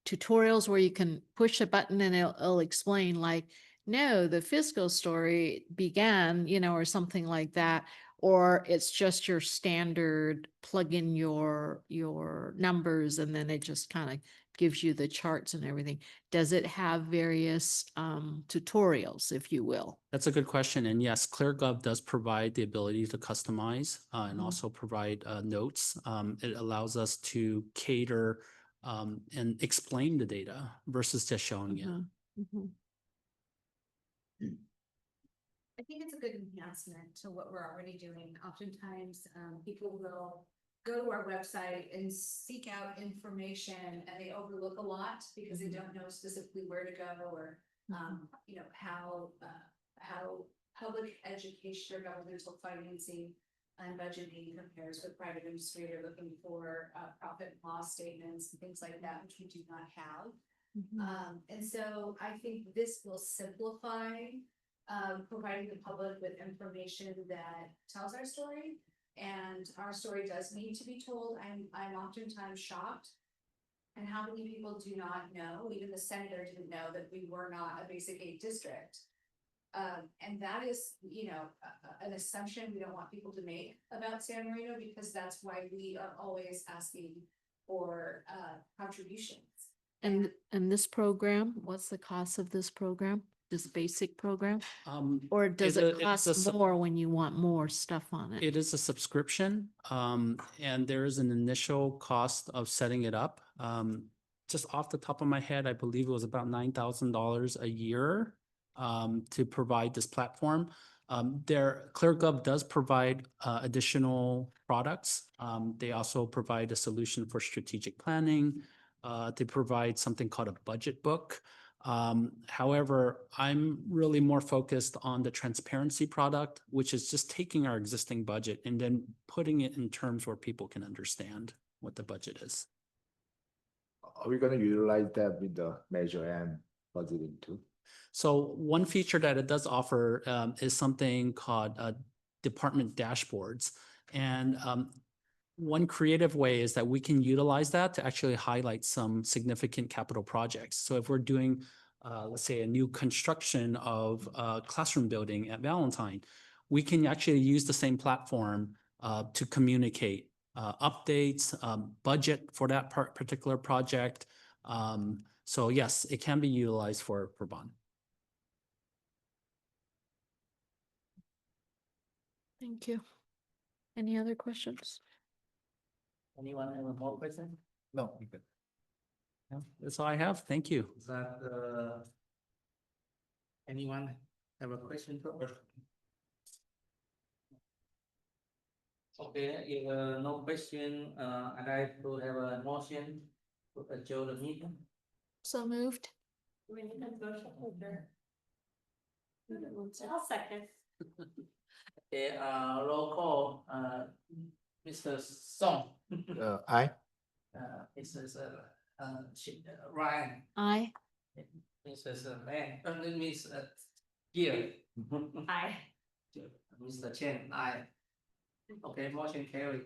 S7: tutorials where you can push a button and it'll explain like, no, the fiscal story began, or something like that? Or it's just your standard plug in your numbers and then it just kind of gives you the charts and everything? Does it have various tutorials, if you will?
S4: That's a good question. And yes, ClearGov does provide the ability to customize and
S7: Mhm.
S4: also provide notes. It allows us to cater and explain the data versus just showing it.
S7: Mhm, mhm.
S5: I think it's a good enhancement to what we're already doing. Oftentimes, people will go to our website and seek out information and they overlook a lot because they don't know specifically where to go or, how public education or governmental financing and budgeting compares with private industry. They're looking for profit and loss statements and things like that, which we do not have. And so I think this will simplify providing the public with information that tells our story. And our story does need to be told. I'm oftentimes shocked. And how many people do not know, even the senator didn't know that we were not a basic aid district. And that is, an assumption we don't want people to make about San Marino, because that's why we are always asking for contributions.
S7: And this program, what's the cost of this program? This basic program? Or does it cost more when you want more stuff on it?
S4: It is a subscription, and there is an initial cost of setting it up. Just off the top of my head, I believe it was about $9,000 a year to provide this platform. ClearGov does provide additional products. They also provide a solution for strategic planning. They provide something called a budget book. However, I'm really more focused on the transparency product, which is just taking our existing budget and then putting it in terms where people can understand what the budget is.
S6: Are we gonna utilize that with the measure and budgeting too?
S4: So one feature that it does offer is something called department dashboards. And one creative way is that we can utilize that to actually highlight some significant capital projects. So if we're doing, let's say, a new construction of a classroom building at Valentine, we can actually use the same platform to communicate updates, budget for that particular project. So yes, it can be utilized for bond.
S7: Thank you. Any other questions?
S2: Anyone have more question?
S6: No, we good.
S4: No, that's all I have. Thank you.
S2: Is that, anyone have a question? Okay, if no question, I'd like to have a motion to adjourn the meeting.
S7: So moved.
S3: We need a motion holder. I'll second.
S2: Okay, roll call, Mr. Song,
S6: Aye.
S2: Mrs. Ryan,
S7: Aye.
S2: Mrs. Lan, Miss Gill.
S3: Aye.
S2: Mr. Chen, aye. Okay, motion carried.